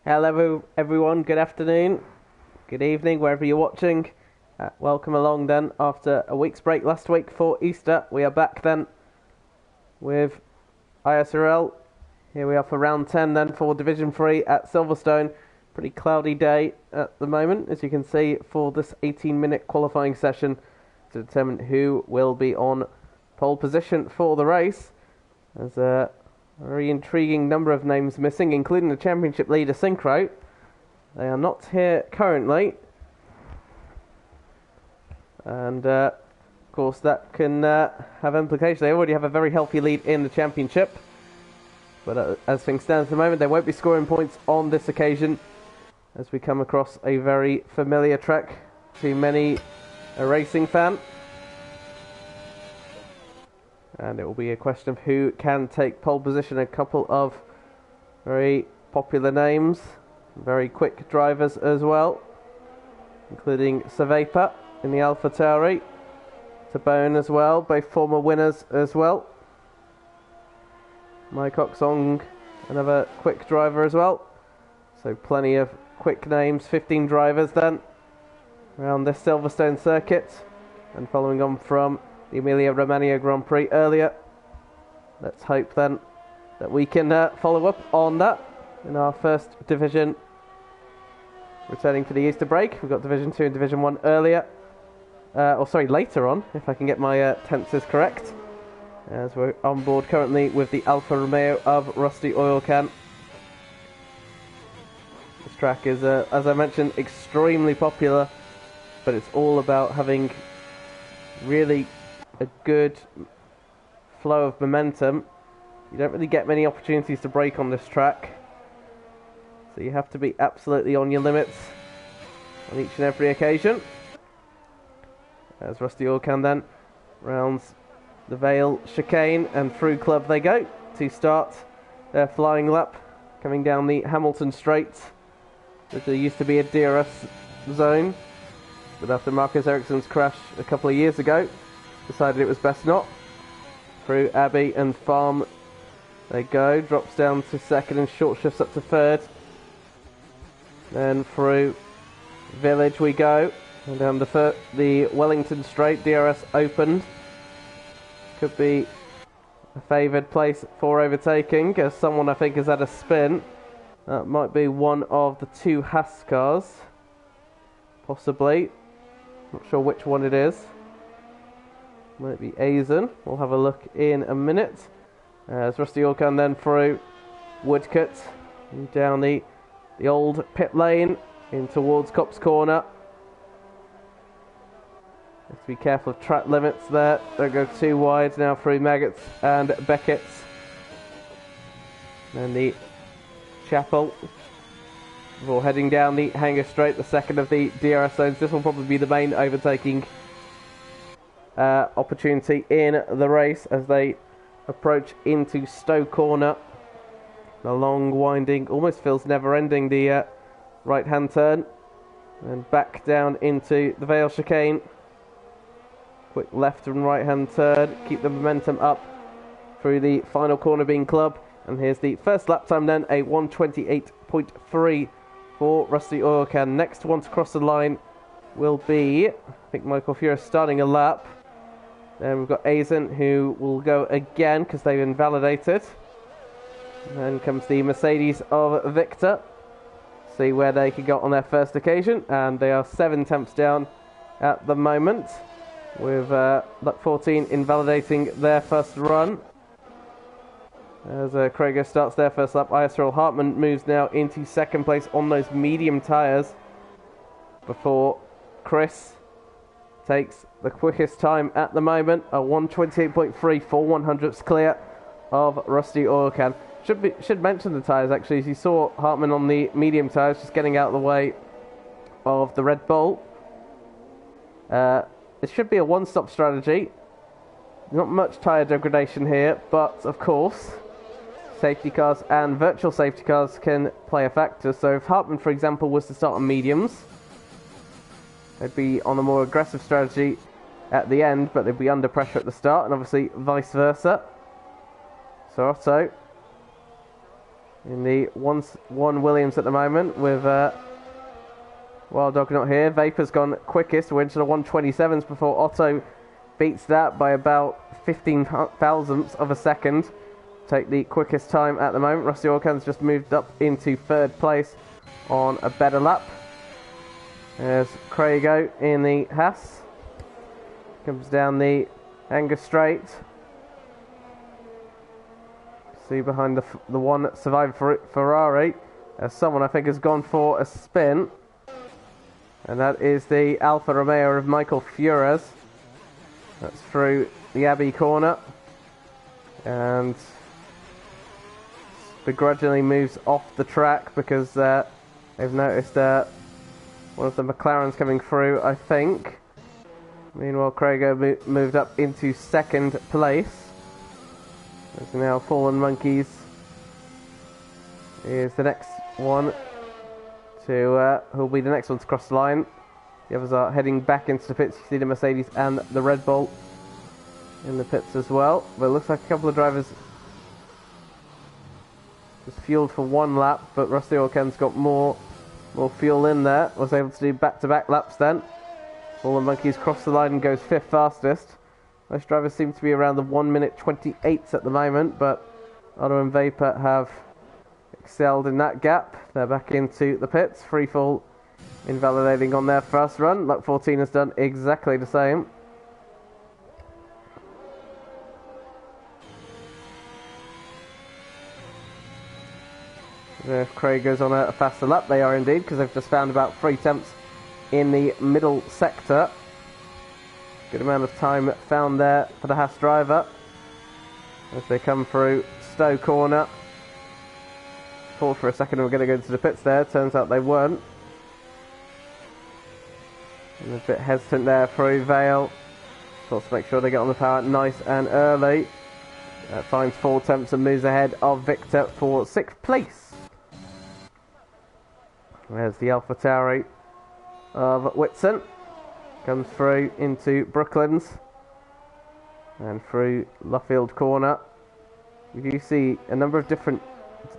Hello everyone, good afternoon, good evening, wherever you're watching. Welcome along then, after a week's break last week for Easter. We are back then with ISRL. Here we are for round 10 then for Division 3 at Silverstone. Pretty cloudy day at the moment, as you can see, for this 18-minute qualifying session to determine who will be on pole position for the race. There's a very intriguing number of names missing, including the championship leader Synchro. They are not here currently. And of course that can have implications. They already have a very healthy lead in the championship. But as things stand at the moment, they won't be scoring points on this occasion, as we come across a very familiar track to many a racing fan. And it will be a question of who can take pole position. A couple of very popular names, very quick drivers as well, including Savapa in the AlphaTauri, Tabone as well, both former winners as well. Mai Koksong, another quick driver as well. So plenty of quick names, 15 drivers then around this Silverstone circuit. And following on from the Emilia-Romagna Grand Prix earlier, let's hope then that we can follow up on that in our first division. Returning for the Easter break, we've got Division 2 and Division 1 earlier. Later on, if I can get my tenses correct. As we're on board currently with the Alfa Romeo of Rusty Oil Can. This track is, as I mentioned, extremely popular, but it's all about having really a good flow of momentum. You don't really get many opportunities to brake on this track, so you have to be absolutely on your limits on each and every occasion. As Rusty Oil Can then rounds the Vale chicane and through Club they go to start their flying lap, coming down the Hamilton Straight, which there used to be a DRS zone, but after Marcus Ericsson's crash a couple of years ago, decided it was best not. Through Abbey and Farm they go, drops down to second and short shifts up to third. Then through Village we go, and down the Wellington Straight, DRS opened. Could be a favoured place for overtaking, as someone I think has had a spin. That might be one of the two Haas cars, possibly. Not sure which one it is. Might be Aizen. We'll have a look in a minute. As Rusty Oil Can then through Woodcut and down the old pit lane in towards Copse Corner. Have to be careful of track limits there. Don't go too wide now through Maggots and Beckett's. And the Chapel. Before heading down the Hanger Straight, the second of the DRS zones. This will probably be the main overtaking opportunity in the race as they approach into Stowe Corner. The long winding, almost feels never-ending, the right-hand turn. And back down into the Vale chicane. Quick left and right-hand turn, keep the momentum up through the final corner being Club. And here's the first lap time then, a 1:28.3 for Rusty Oil Can. Next one to cross the line will be, I think, Michael Fura starting a lap. Then we've got Aizen, who will go again because they've invalidated. And then comes the Mercedes of Victor. See where they could go on their first occasion. And they are 7 tenths down at the moment, with Luck 14 invalidating their first run. As Krager starts their first lap, ISRL Hartman moves now into second place on those medium tyres, before Chris takes the quickest time at the moment, a 1:28.3 for 100ths clear of Rusty Oil Can. Should mention the tyres actually, as you saw Hartman on the medium tyres just getting out of the way of the Red Bull. It should be a one-stop strategy. Not much tyre degradation here, but of course safety cars and virtual safety cars can play a factor. So if Hartman, for example, was to start on mediums, they'd be on a more aggressive strategy at the end, but they'd be under pressure at the start, and obviously vice versa. So Otto in the 1 Williams at the moment with Wild Dog not here. Vapor's gone quickest, went to the 127s before Otto beats that by about 15 thousandths of a second. Take the quickest time at the moment. Rusty Orkan's just moved up into 3rd place on a better lap. There's Craigo in the Haas. Comes down the Hanger straight. See behind the one survivor Ferrari. Someone I think has gone for a spin. And that is the Alfa Romeo of Michael Fures. That's through the Abbey corner. And begrudgingly moves off the track because they've noticed one of the McLarens coming through, I think. Meanwhile, Craigo moved up into 2nd place. There's now Fallen Monkeys. Is the next one who'll be the next one to cross the line. The others are heading back into the pits. You see the Mercedes and the Red Bull in the pits as well. But it looks like a couple of drivers just fueled for 1 lap, but Rusty Orkan's got more fuel in there. Was able to do back-to-back laps then. Fallen Monkeys cross the line and goes 5th fastest. Most drivers seem to be around the 1 minute 28s at the moment, but Otto and Vapor have excelled in that gap. They're back into the pits. Freefall invalidating on their first run. Luck 14 has done exactly the same. If Craig goes on a faster lap, they are indeed, because they've just found about 3 tenths in the middle sector. Good amount of time found there for the Haas driver as they come through Stowe corner. Thought for a second we were going to go into the pits there. Turns out they weren't. And a bit hesitant there through Vale. Thought to make sure they get on the power nice and early. Finds 4 tenths and moves ahead of Victor for 6th place. There's the AlphaTauri of Whitson. Comes through into Brooklands and through Luffield corner. You do see a number of different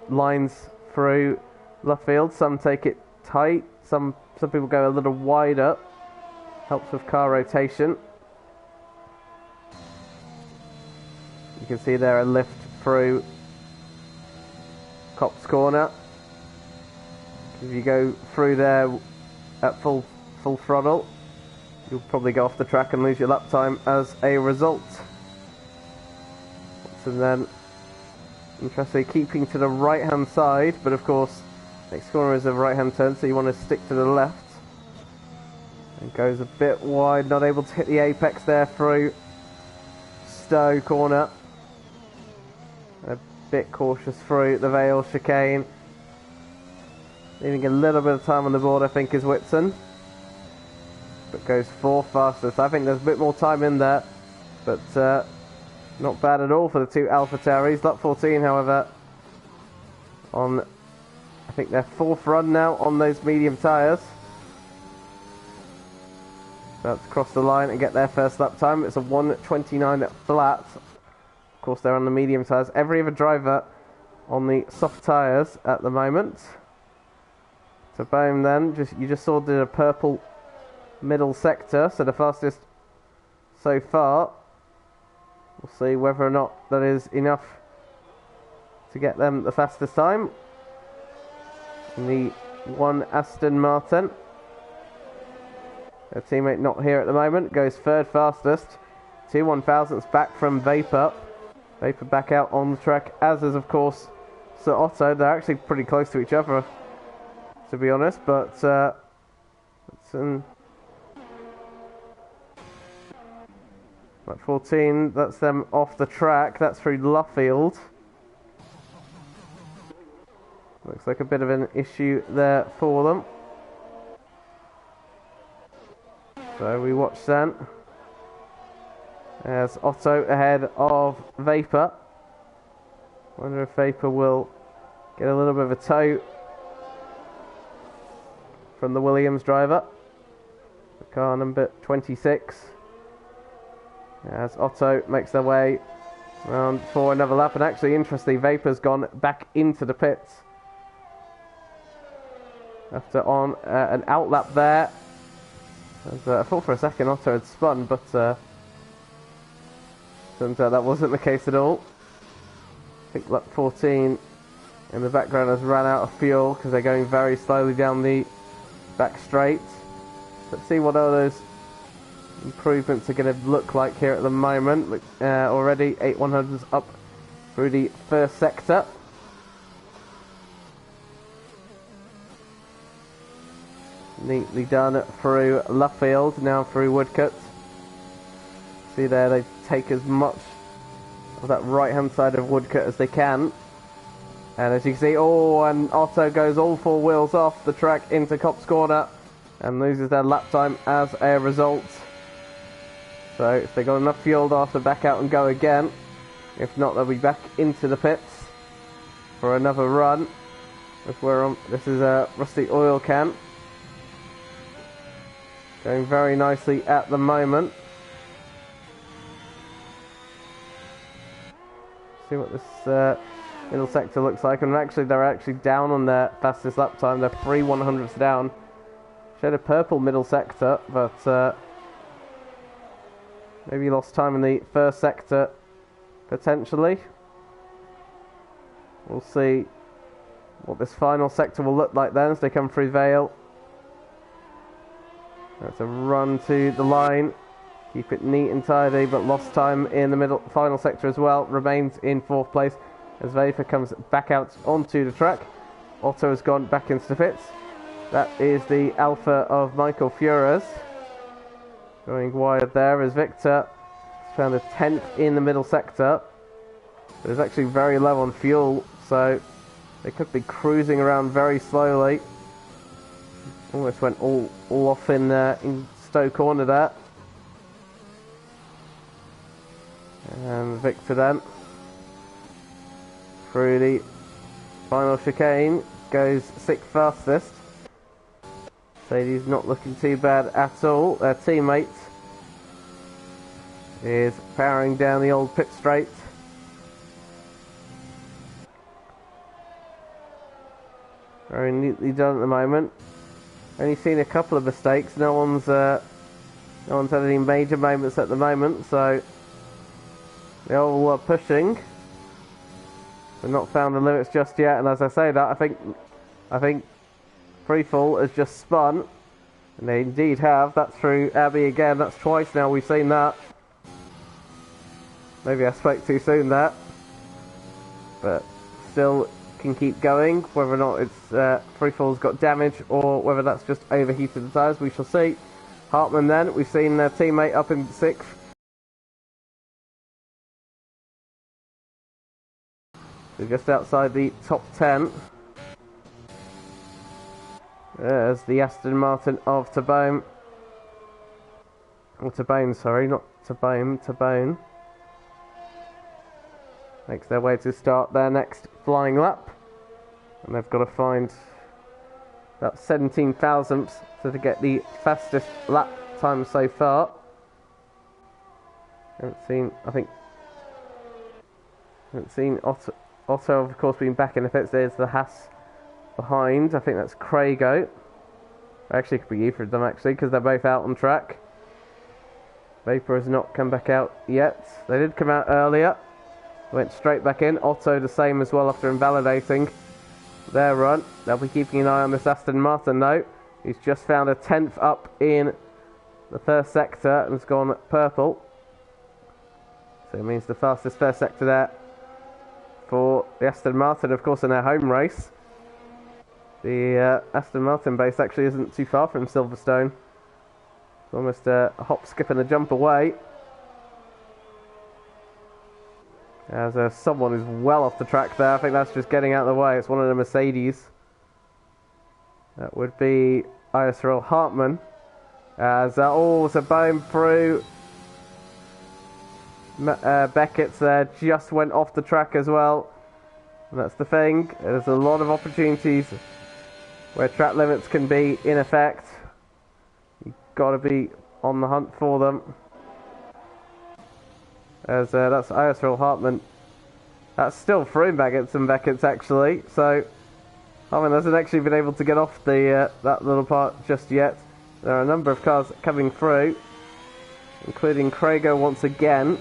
lines through Luffield. Some take it tight, some people go a little wider. Helps with car rotation. You can see there a lift through Cops corner. If you go through there at full throttle, you'll probably go off the track and lose your lap time as a result. And then, interestingly, keeping to the right hand side, but of course, next corner is a right hand turn, so you want to stick to the left. And goes a bit wide, not able to hit the apex there through Stowe corner. A bit cautious through the Vale chicane. Leaving a little bit of time on the board, I think, is Whitson. But goes 4th fastest. I think there's a bit more time in there, but not bad at all for the 2 AlphaTauris. Luck 14, however, on I think their 4th run now on those medium tyres. About to cross the line and get their first lap time. It's a 1:29 flat. Of course, they're on the medium tyres. Every other driver on the soft tyres at the moment. So boom then, you just saw the purple middle sector, so the fastest so far. We'll see whether or not that is enough to get them the fastest time. And the 1 Aston Martin, their teammate not here at the moment, goes 3rd fastest. 2 1,000ths back from Vapor. Vapor back out on the track, as is of course Sir Otto. They're actually pretty close to each other, to be honest, but it's at 14, that's them off the track. That's through Luffield. Looks like a bit of an issue there for them. So we watch then as Otto ahead of Vapor. Wonder if Vapor will get a little bit of a tow from the Williams driver. The car number 26. As Otto makes their way Round for another lap, and actually, interestingly, Vapor's gone back into the pits after on an outlap there. I thought for a second Otto had spun, but turns out that wasn't the case at all. I think lap 14 in the background has run out of fuel because they're going very slowly down the back straight. Let's see what all those improvements are going to look like here at the moment. Already 8100s up through the first sector. Neatly done through Luffield, now through Woodcut. See there, they take as much of that right hand side of Woodcut as they can. And as you can see, and Otto goes all four wheels off the track into Copse Corner and loses their lap time as a result. So if they got enough fuel, they'll have to back out and go again. If not, they'll be back into the pits for another run. This is a rusty oil can. Going very nicely at the moment. See what this middle sector looks like, and actually they're actually down on their fastest lap time. They're 3 100ths down. Showed a purple middle sector, but maybe lost time in the first sector potentially. We'll see what this final sector will look like then as they come through Vale. That's a run to the line. Keep it neat and tidy, but lost time in the final sector as well. Remains in 4th place as Vapor comes back out onto the track. Otto has gone back into the pits. That is the Alpha of Michael Fures. Going wide there as Victor has found a 10th in the middle sector. But it's actually very low on fuel, so they could be cruising around very slowly. Almost went all off in Stowe Corner there. And Victor then, through the final chicane, goes 6th fastest. Sadie's not looking too bad at all. Their teammate is powering down the old pit straight. Very neatly done at the moment. Only seen a couple of mistakes. No one's had any major moments at the moment, so they're all pushing. They've not found the limits just yet, and as I say that, I think Freefall has just spun, and they indeed have. That's through Abby again. That's twice now we've seen that. Maybe I spoke too soon there, but still can keep going. Whether or not it's Freefall's got damage or whether that's just overheated the tyres, we shall see. Hartman then, we've seen their teammate up in 6th. So just outside the top 10. There's the Aston Martin of Tabone. Or Tabone, sorry, not Tabone, Tabone. Makes their way to start their next flying lap. And they've got to find about 17 thousandths to get the fastest lap time so far. Haven't seen Otto, of course, being back in the pits. There's the Haas behind. I think that's Craigo. Actually, it could be either of them, actually, because they're both out on track. Vapor has not come back out yet. They did come out earlier. Went straight back in. Otto the same as well after invalidating their run. They'll be keeping an eye on this Aston Martin, though. He's just found a 10th up in the first sector and has gone purple. So it means the fastest first sector there for the Aston Martin, of course, in their home race. The Aston Martin base actually isn't too far from Silverstone. It's almost a hop, skip and a jump away. As someone is well off the track there. I think that's just getting out of the way. It's one of the Mercedes. That would be ISRL Hartman. As Sabone through. Beckett's there just went off the track as well. And that's the thing. There's a lot of opportunities where track limits can be in effect. You've got to be on the hunt for them. as that's ISRL Hartman. That's still through Baggett's and Beckett's actually, so Hartman hasn't actually been able to get off the that little part just yet. There are a number of cars coming through, including Crago once again.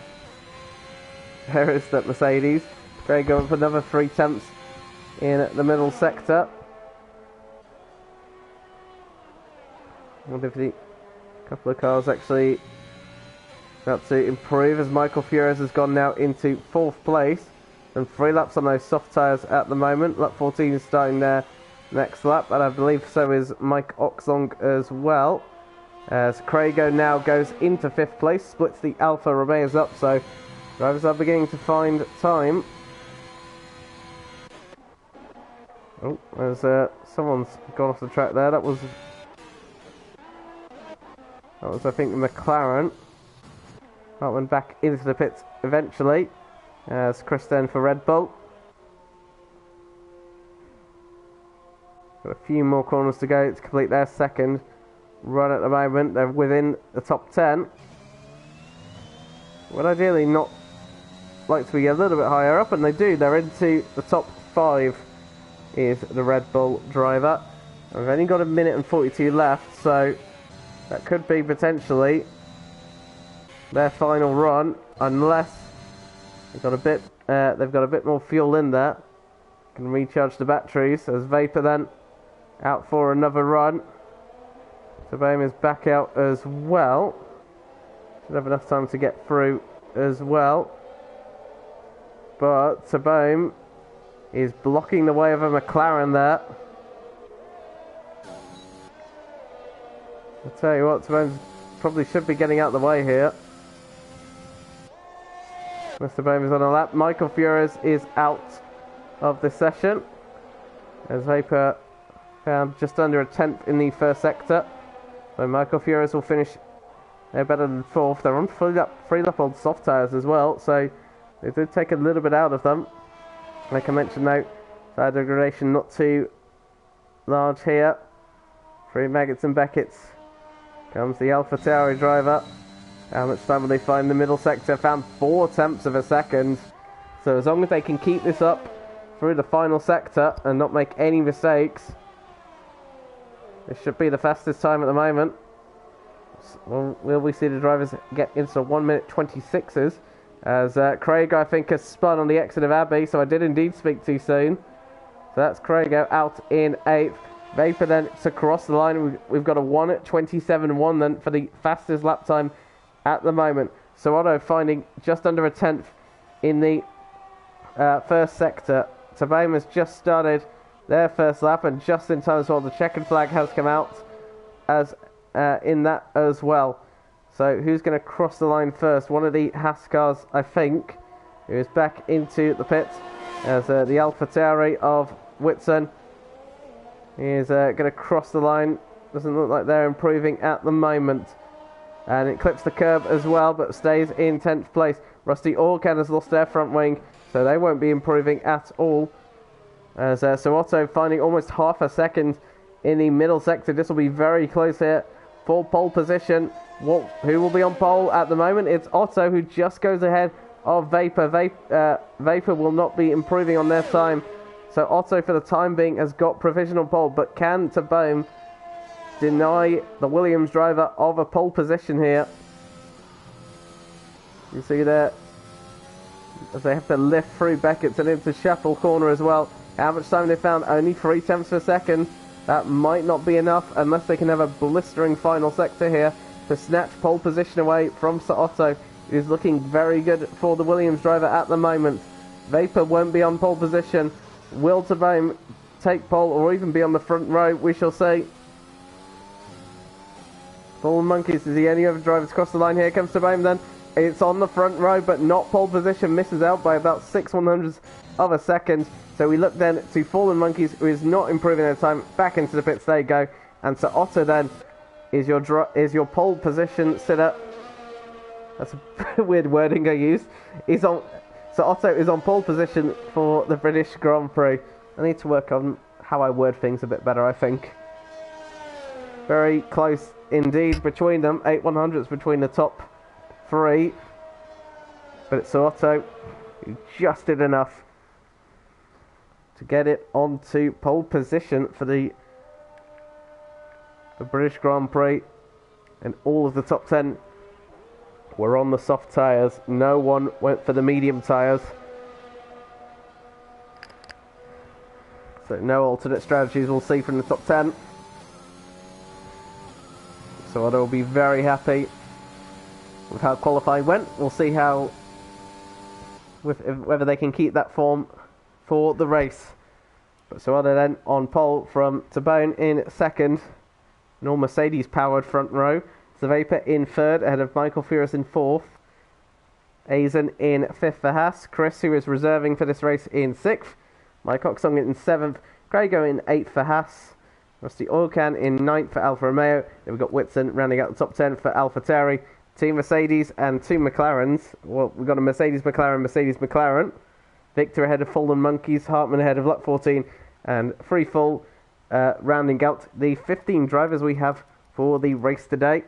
There is that Mercedes. Crago with another 3 tenths in the middle sector. I wonder if the couple of cars actually about to improve, as Michael Flores has gone now into 4th place. And 3 laps on those soft tyres at the moment. Lap 14 is starting their next lap, and I believe so is Mike Oxlong as well. As Crago now goes into 5th place, splits the Alfa Romeos up, so drivers are beginning to find time. Oh, there's someone's gone off the track there. That was I think the McLaren. That went back into the pits eventually. As Chris then for Red Bull. Got a few more corners to go to complete their second run at the moment. They're within the top 10. Would ideally not like to be a little bit higher up, and they do. They're into the top 5 is the Red Bull driver. And we've only got 1 minute and 42 left, so that could be potentially their final run, unless they've got a bit more fuel in there. Can recharge the batteries. As Vapor then out for another run. Tabame is back out as well. Should have enough time to get through as well. But Tabame is blocking the way of a McLaren there. I'll tell you what, Tabame probably should be getting out of the way here. Mr. Boehm is on a lap. Michael Flores is out of the session, as Vapor found just under a 10th in the first sector. So Michael Flores will finish. They're better than 4th. They're on 3 lap old soft tyres as well, so they did take a little bit out of them. Like I mentioned though, tire degradation not too large here. Through Maggots and Beckett's comes the Alpha Tauri driver. How much time will they find? The middle sector found 4 tenths of a second. So as long as they can keep this up through the final sector and not make any mistakes, this should be the fastest time at the moment. Will we see the drivers get into 1 minute 26s? As Craig, I think, has spun on the exit of Abbey, so I did indeed speak too soon. So that's Craig out in 8th. Vapor then to cross the line. We've got a 1:27.1 then for the fastest lap time at the moment. So Otto finding just under a 10th in the first sector. Tabame has just started their first lap, and just in time as well, the checkered flag has come out as in that as well. So who's going to cross the line first? One of the Haas cars, I think, who is back into the pits, as the Alpha Tauri of Whitson is going to cross the line. Doesn't look like they're improving at the moment. And it clips the curb as well, but stays in 10th place. Rusty Orcan has lost their front wing, so they won't be improving at all. As so Otto finding almost half a second in the middle sector. This will be very close here for pole position. Who will be on pole at the moment? It's Otto, who just goes ahead of Vapor. Vapor will not be improving on their time. So Otto, for the time being, has got provisional pole, but can Tabome deny the Williams driver of a pole position here? You see there, as they have to lift through Beckett's and into Chapel Corner as well. How much time they found? Only 3 tenths per second. That might not be enough unless they can have a blistering final sector here to snatch pole position away from Sir Otto. It is looking very good for the Williams driver at the moment. Vapor won't be on pole position. Will Tabame take pole or even be on the front row? We shall see. Fallen Monkeys is the only other driver to cross the line. Here comes Tabame then. It's on the front row, but not pole position. Misses out by about 6/100ths of a second. So we look then to Fallen Monkeys, who is not improving their time. Back into the pits they go. And Sir Otto then is your pole position sitter. That's a weird wording I used. Sir Otto is on pole position for the British Grand Prix. I need to work on how I word things a bit better, I think. Very close indeed between them. 8/100ths between the top 3. but it's Otto who just did enough to get it onto pole position for the British Grand Prix, and all of the top 10 were on the soft tyres. No one went for the medium tyres. So no alternate strategies we'll see from the top 10. So Otto will be very happy with how qualifying went. We'll see how whether they can keep that form for the race. But so Otto then on pole from Tabone in second. An all Mercedes powered front row. Cervapa in third ahead of Michael Furious in fourth. Aizen in fifth for Haas. Chris, who is reserving for this race, in sixth. Mike Oxong in seventh. Craigo in eighth for Haas. Rusty Oilcan in ninth for Alfa Romeo. Then we've got Whitson rounding out the top 10 for AlphaTauri. Two Mercedes and two McLarens. Well, we've got a Mercedes McLaren. Victor ahead of Fallen Monkeys. Hartman ahead of Luck 14. And Freefall rounding out the 15 drivers we have for the race today.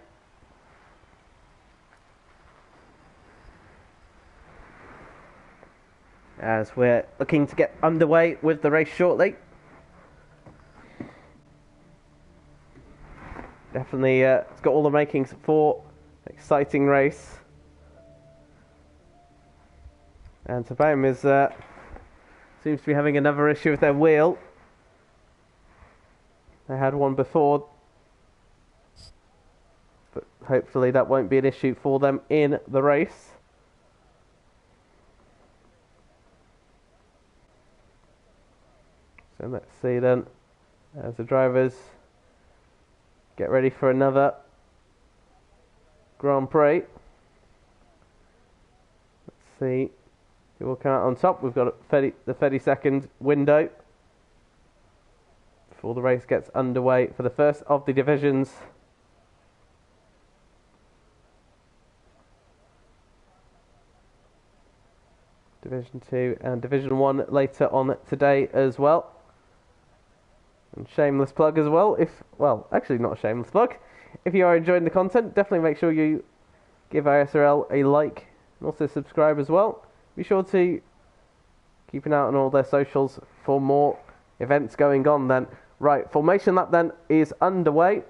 As we're looking to get underway with the race shortly. Definitely, it's got all the makings for an exciting race. And Tabome is seems to be having another issue with their wheel. They had one before, but hopefully that won't be an issue for them in the race. So let's see then, as the drivers get ready for another Grand Prix. Let's see who will come out on top. We've got the 30-second window before the race gets underway for the first of the divisions. Division 2 and Division 1 later on today as well. And shameless plug as well, actually not a shameless plug. If you are enjoying the content, definitely make sure you give ISRL a like and also subscribe as well. Be sure to keep an eye on all their socials for more events going on then. Right, formation lap then is underway.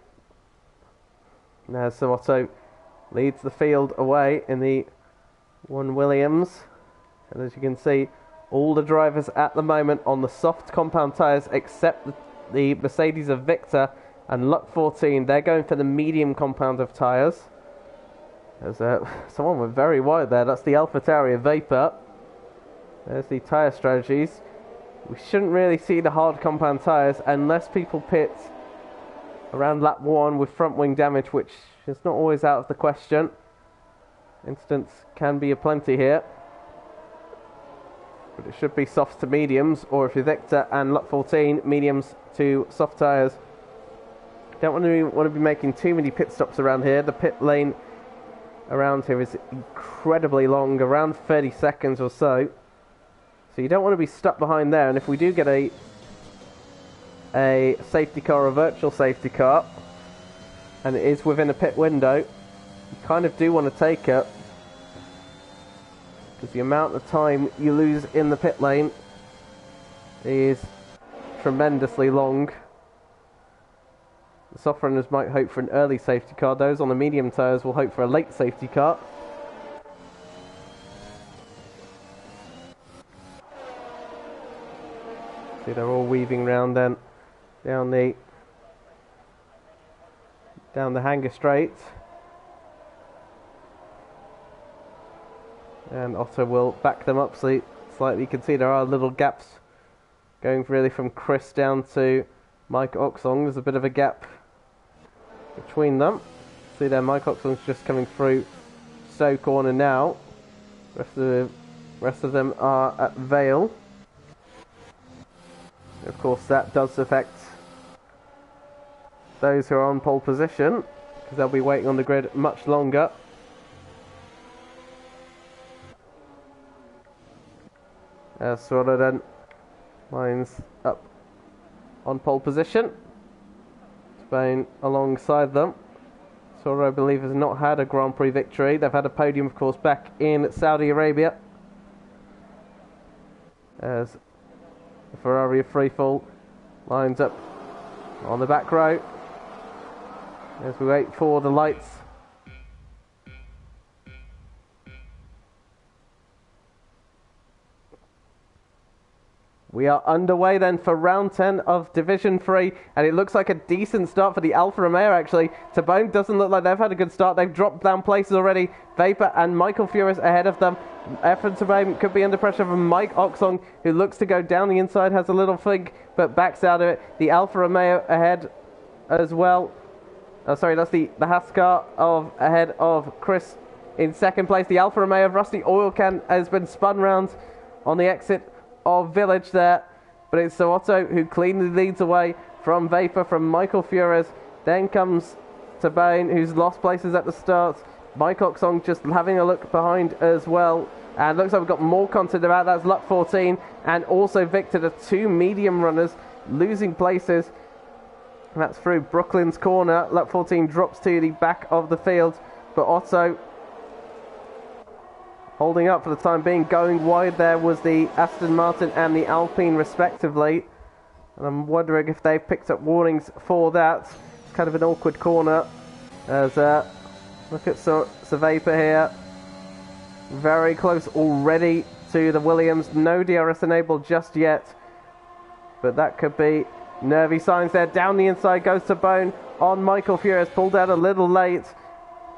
Now Otto leads the field away in the one Williams. And as you can see, all the drivers at the moment on the soft compound tyres except the Mercedes of Victor and Luck 14, they're going for the medium compound of tyres. There's someone went very wide there. That's the AlphaTauri of Vapor. There's the tyre strategies. We shouldn't really see the hard compound tyres unless people pit around lap 1 with front wing damage, which is not always out of the question. Incidents can be aplenty here. But it should be softs to mediums, or if you're Victor and Luck 14, mediums to soft tyres. Don't want to be making too many pit stops around here. The pit lane around here is incredibly long, around 30 seconds or so. So you don't want to be stuck behind there. And if we do get a safety car or a virtual safety car, and it is within a pit window, you kind of do want to take it. Because the amount of time you lose in the pit lane is tremendously long. The soft runners might hope for an early safety car. Those on the medium tyres will hope for a late safety car. See, they're all weaving round then down the hanger straight. And Otto will back them up slightly. You can see there are little gaps going really from Chris down to Mike Oxong. There's a bit of a gap between them. See there, Mike Oxong's just coming through Stowe corner now. Rest of them are at Vale. Of course, that does affect those who are on pole position, because they'll be waiting on the grid much longer. Swallow then lines up on pole position. Spain alongside them. ISRL, I believe, has not had a Grand Prix victory. They've had a podium, of course, back in Saudi Arabia. As the Ferrari freefall lines up on the back row. As we wait for the lights. We are underway then for round 10 of Division 3, and it looks like a decent start for the Alfa Romeo actually. Tabone doesn't look like they've had a good start. They've dropped down places already. Vapor and Michael Furious ahead of them. Efren Tabone could be under pressure from Mike Oxong, who looks to go down the inside, has a little think, but backs out of it. The Alfa Romeo ahead as well. Oh, sorry, that's the Haas car ahead of Chris in second place. The Alfa Romeo of Rusty Oil Can has been spun round on the exit of Village there, but it's Otto who cleanly leads away from Vapor, from Michael Fures. Then comes Tabane, who's lost places at the start. Mike Oxong just having a look behind as well, and looks like we've got more content about that. That's Luck 14 and also Victor, the two medium runners losing places. And that's through Brooklyn's corner. Luck 14 drops to the back of the field, but Otto holding up for the time being. Going wide there was the Aston Martin and the Alpine respectively, and I'm wondering if they've picked up warnings for that. It's kind of an awkward corner as look at Sir Vapor here, very close already to the Williams. No DRS enabled just yet, but that could be nervy signs there. Down the inside goes to Bone on Michael Furious, pulled out a little late,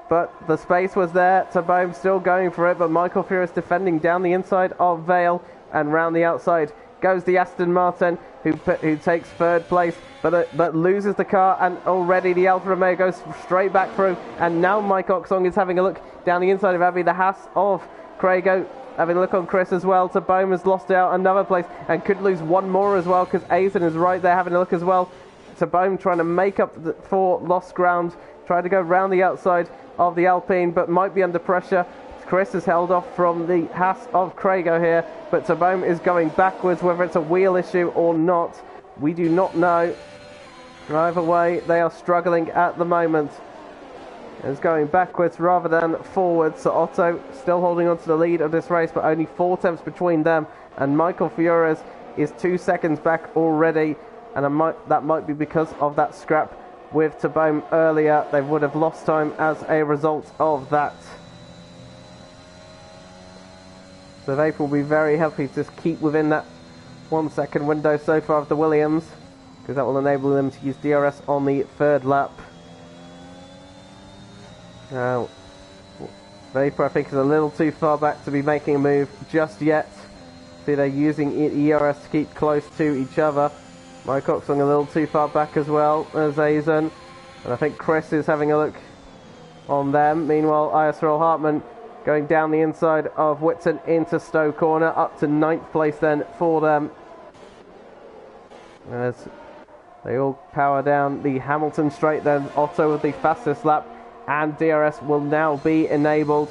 but the space was there. Tabone still going for it, but Michael Furious defending down the inside of Vale, and round the outside goes the Aston Martin, who takes third place, but loses the car, and already the Alfa Romeo goes straight back through, and now Mike Oxong is having a look down the inside of Abbey, the Haas of Craigo, having a look on Chris as well. Tabone has lost out another place, and could lose one more as well, because Aizen is right there having a look as well. Tabone trying to make up for lost ground, trying to go round the outside of the Alpine, but might be under pressure. Chris is held off from the Haas of Craigo here, but Tabone is going backwards, whether it's a wheel issue or not, we do not know. Either way, they are struggling at the moment. It's going backwards rather than forwards, so Otto still holding on to the lead of this race, but only 4 tenths between them, and Michael Fures is 2 seconds back already, and that might be because of that scrap with Tabone earlier. They would have lost time as a result of that. So they will be very happy to just keep within that 1 second window so far of the Williams, because that will enable them to use DRS on the third lap. Now, Vapor I think is a little too far back to be making a move just yet. See, they're using ERS to keep close to each other. Mike Oxong a little too far back as well as Aizen, and I think Chris is having a look on them. Meanwhile, ISRL Hartman going down the inside of Whitson into Stowe corner, up to 9th place then for them, as they all power down the Hamilton straight. Then Otto with the fastest lap, and DRS will now be enabled,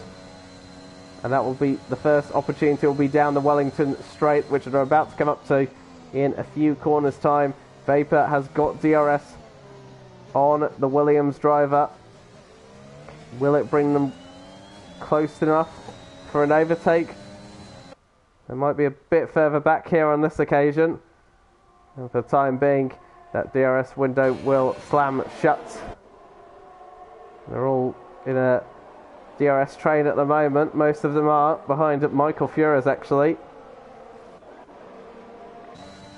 and that will be the first opportunity will be down the Wellington straight, which they're about to come up to in a few corners time. Vapor has got DRS on the Williams driver. Will it bring them close enough for an overtake? They might be a bit further back here on this occasion, and for the time being that DRS window will slam shut. They're all in a DRS train at the moment. Most of them are behind Michael Fures actually.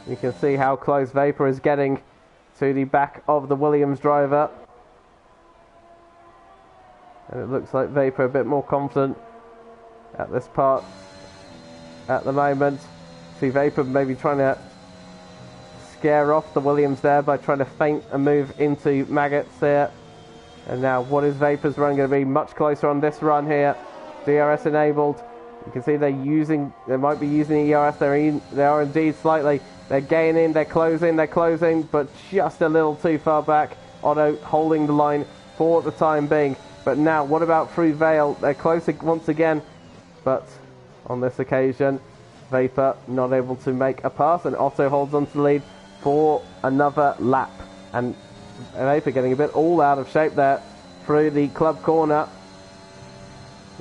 You can see how close Vapor is getting to the back of the Williams driver. And it looks like Vapor a bit more confident at this part at the moment. See Vapor maybe trying to scare off the Williams there by trying to feint a move into Maggots there. And now what is Vapor's run going to be? Much closer on this run here. DRS enabled. You can see they might be using the ERS. They are indeed slightly. They're gaining, they're closing, but just a little too far back. Otto holding the line for the time being. But now, what about through Vale? They're close once again, but on this occasion, Vapor not able to make a pass, and Otto holds on to the lead for another lap. And Vapor getting a bit all out of shape there. through the club corner.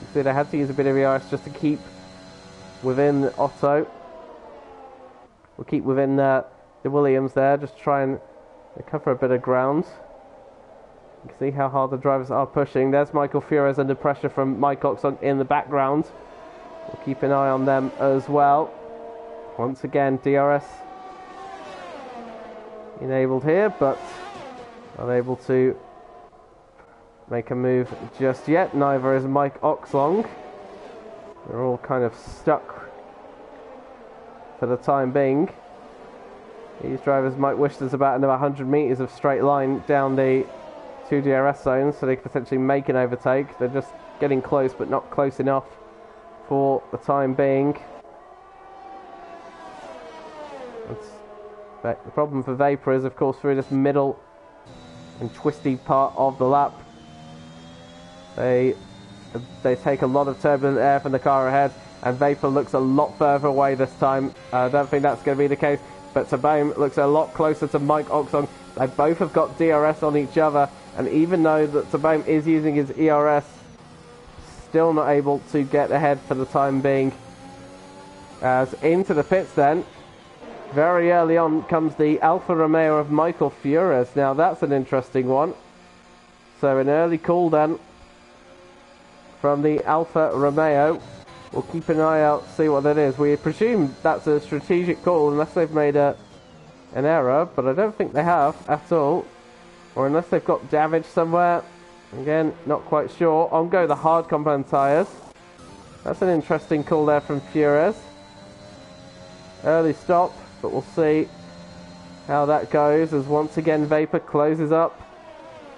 You see they had to use a bit of ERS just to keep within Otto. We'll keep within the Williams there, just try and cover a bit of ground. You can see how hard the drivers are pushing. There's Michael Fures under pressure from Mike Oxon in the background. We'll keep an eye on them as well. Once again, DRS enabled here, but unable to make a move just yet. Neither is Mike Oxlong. They're all kind of stuck for the time being. These drivers might wish there's about another 100 metres of straight line down the 2 DRS zones so they could potentially make an overtake. They're just getting close, but not close enough for the time being. The problem for Vapor is, of course, through this middle and twisty part of the lap, they take a lot of turbulent air from the car ahead, and Vapor looks a lot further away this time. I don't think that's going to be the case, but Tabome looks a lot closer to Mike Oxong. They both have got DRS on each other, and even though that Tabome is using his ERS, still not able to get ahead for the time being. As into the pits then, very early on comes the Alfa Romeo of Michael Fures. Now that's an interesting one. So an early call then from the Alfa Romeo. We'll keep an eye out, see what that is. We presume that's a strategic call unless they've made an error, but I don't think they have at all. Or unless they've got damage somewhere. Again, not quite sure. On go the hard compound tyres. That's an interesting call there from Fures. Early stop, but we'll see how that goes as once again Vapor closes up,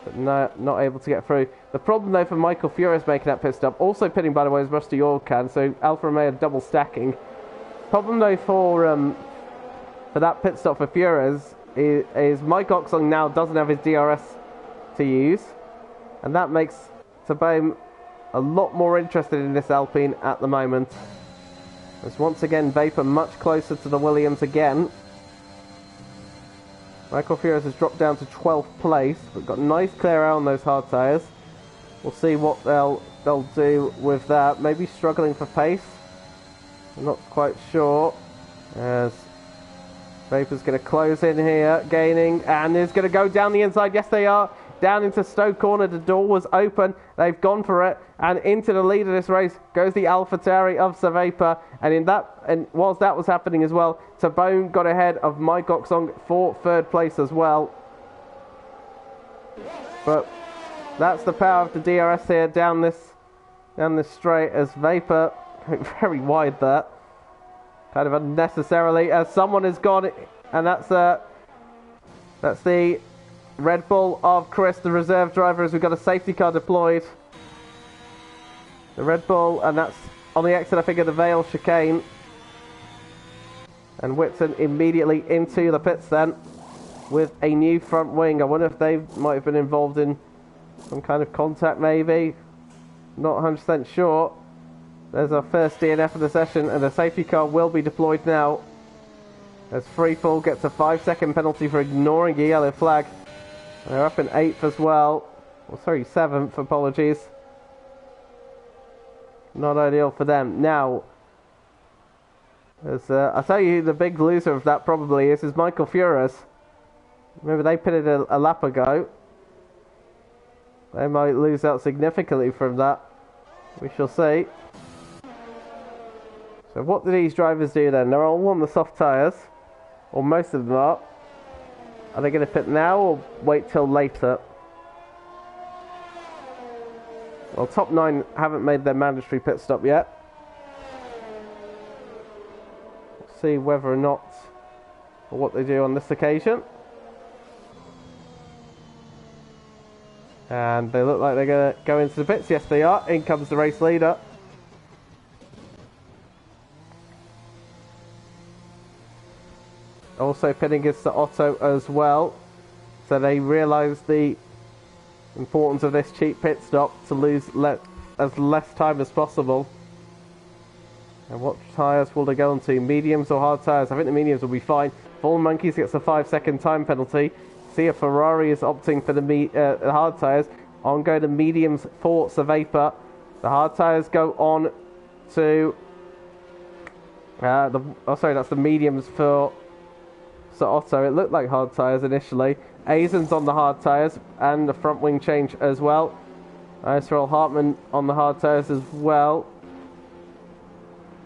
but not able to get through. The problem though for Michael Fures making that pit stop, also pitting by the way is Rusty Oil Can, so Alfa Romeo double stacking. Problem though for that pit stop for Fures is Mike Oxlong now doesn't have his DRS to use, and that makes Tabome a lot more interested in this Alpine at the moment. As once again Vapor much closer to the Williams again. Michael Fures has dropped down to 12th place, but got nice clear air on those hard tyres. We'll see what they'll do with that. Maybe struggling for pace. I'm not quite sure. As Vapor's going to close in here, gaining, and is going to go down the inside. Yes, they are. Down into Stoke Corner, the door was open. They've gone for it, and into the lead of this race goes the AlphaTauri of Sir Vapor. And whilst that was happening as well, Tabone got ahead of Mike Oxong for third place as well. But that's the power of the DRS here down this straight as Vapor very wide there, kind of unnecessarily, as someone has gone, and that's the Red Bull of Chris, the reserve driver, as we've got a safety car deployed. The Red Bull, and that's on the exit, I think, of the Vale chicane. And Whitson immediately into the pits then with a new front wing. I wonder if they might have been involved in some kind of contact maybe. Not 100% sure. There's our first DNF of the session, and the safety car will be deployed now. As Freefall gets a 5-second penalty for ignoring a yellow flag. They're up in 8th as well. Well, sorry, 7th, apologies. Not ideal for them. Now, as I'll tell you, the big loser of that probably is Michael Fures. Remember, they pitted a lap ago. They might lose out significantly from that. We shall see. So what do these drivers do then? They're all on the soft tyres, or most of them are. Are they going to pit now or wait till later? Well, top 9 haven't made their mandatory pit stop yet. We'll see whether or not, or what they do on this occasion. And they look like they're going to go into the pits. Yes, they are. In comes the race leader. Also pitting is Sir Otto as well. So they realise the importance of this cheap pit stop to lose as less time as possible. And what tyres will they go onto? Mediums or hard tyres? I think the mediums will be fine. Fallen Monkeys gets a 5-second time penalty. See if Ferrari is opting for the hard tyres. On go the mediums for Sir Vapor. The hard tyres go on to... that's the mediums for Sir Otto. It looked like hard tyres initially. Aizen's on the hard tyres and the front wing change as well. ISRL Hartman on the hard tyres as well.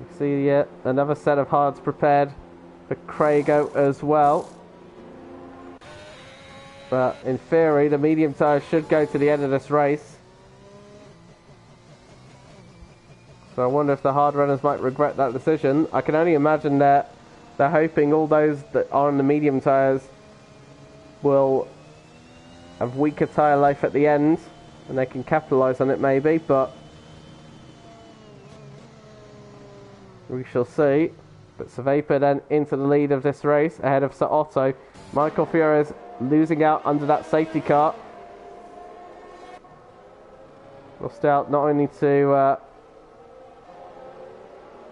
You see another set of hards prepared for Crago as well. But in theory, the medium tyres should go to the end of this race. So I wonder if the hard runners might regret that decision. I can only imagine that they're hoping all those that are on the medium tyres will have weaker tyre life at the end and they can capitalise on it maybe, but we shall see. But Sir Vapor then into the lead of this race ahead of Sir Otto. Michael Fiore's losing out under that safety car. Lost out not only to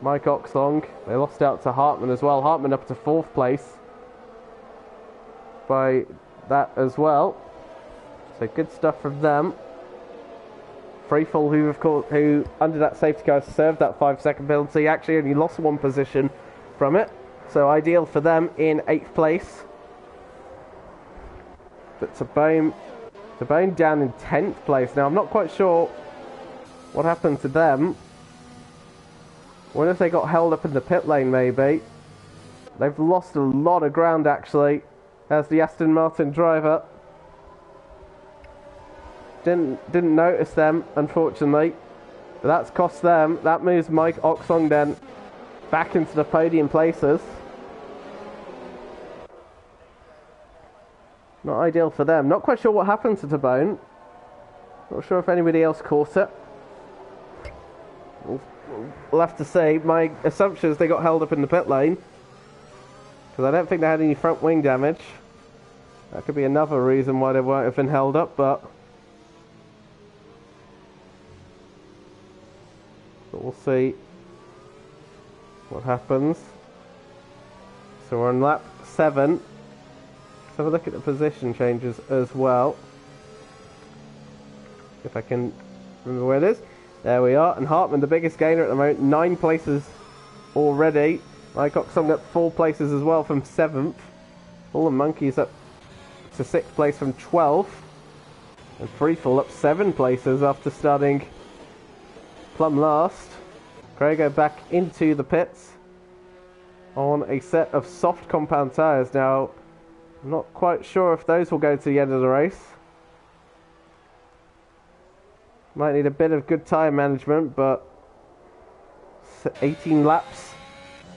Mike Oxlong, they lost out to Hartman as well. Hartman up to 4th place by that as well. So good stuff from them. Freefall, who under that safety car served that 5-second penalty, actually only lost 1 position from it. So ideal for them in 8th place. But Tabone down in 10th place. Now I'm not quite sure what happened to them. I wonder if they got held up in the pit lane maybe. They've lost a lot of ground actually as the Aston Martin driver. Didn't notice them unfortunately. But that's cost them. That moves Mike Oxlong then back into the podium places. Not ideal for them. Not quite sure what happened to Tabone. Not sure if anybody else caught it. We'll have to see. My assumption is they got held up in the pit lane, because I don't think they had any front wing damage. That could be another reason why they won't have been held up, but we'll see what happens. So we're on lap 7. Let's have a look at the position changes as well, if I can remember where it is. There we are, and Hartman the biggest gainer at the moment, 9 places already. Mike Oxlong up 4 places as well from 7th. All the monkeys up to 6th place from 12th. And Freefall up 7 places after starting plumb last. Crago back into the pits on a set of soft compound tyres. Now, I'm not quite sure if those will go to the end of the race. Might need a bit of good tyre management, but 18 laps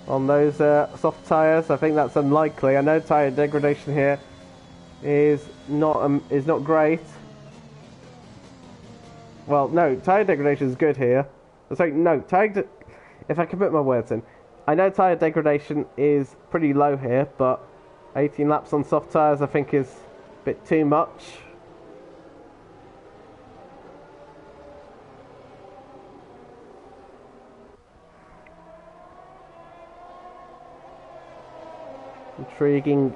on those soft tyres, I think that's unlikely. I know tyre degradation here is not great. Well, no, tyre degradation is good here. Sorry, no, if I can put my words in, I know tyre degradation is pretty low here, but 18 laps on soft tyres I think is a bit too much. Intriguing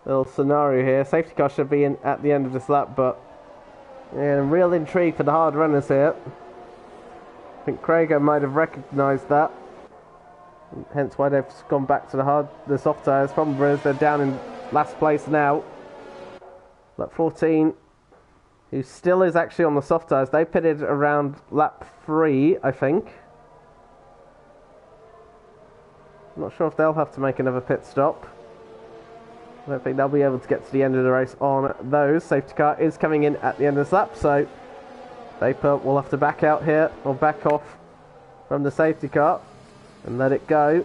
little scenario here. Safety car should be in at the end of this lap, but yeah, real intrigue for the hard runners here. I think Crago might have recognised that, hence why they've gone back to the soft tyres. Problem is they're down in last place now. Lap 14, who still is actually on the soft tyres. They pitted around lap 3, I think. I'm not sure if they'll have to make another pit stop. I don't think they'll be able to get to the end of the race on those. Safety car is coming in at the end of this lap, so Vapor will have to back out here, or back off from the safety car and let it go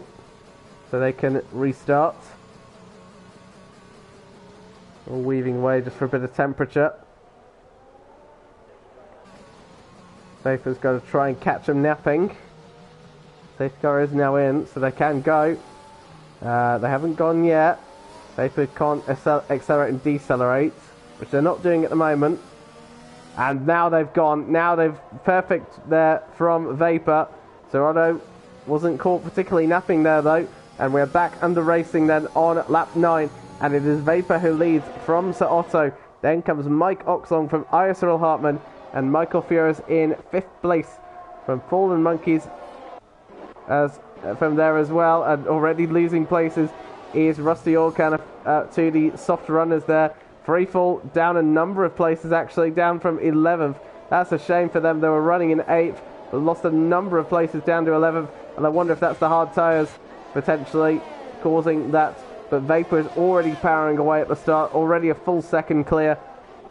so they can restart. All weaving away just for a bit of temperature. Vapor's got to try and catch them napping. Safety car is now in, so they can go. They haven't gone yet. Vapor can't accelerate and decelerate, which they're not doing at the moment. And now they've gone. Now they've perfect there from Vapor. So Otto wasn't caught particularly napping there though. And we're back under racing then on lap 9. And it is Vapor who leads from Sir Otto Then comes Mike Oxlong from ISRL Hartman, and Michael Furious in 5th place from Fallen Monkeys as from there as well. And already losing places is Rusty Orkan to the soft runners there. Freefall down a number of places, actually, down from 11th. That's a shame for them. They were running in 8th, but lost a number of places down to 11th. And I wonder if that's the hard tyres potentially causing that. But Vapor is already powering away at the start, already a full second clear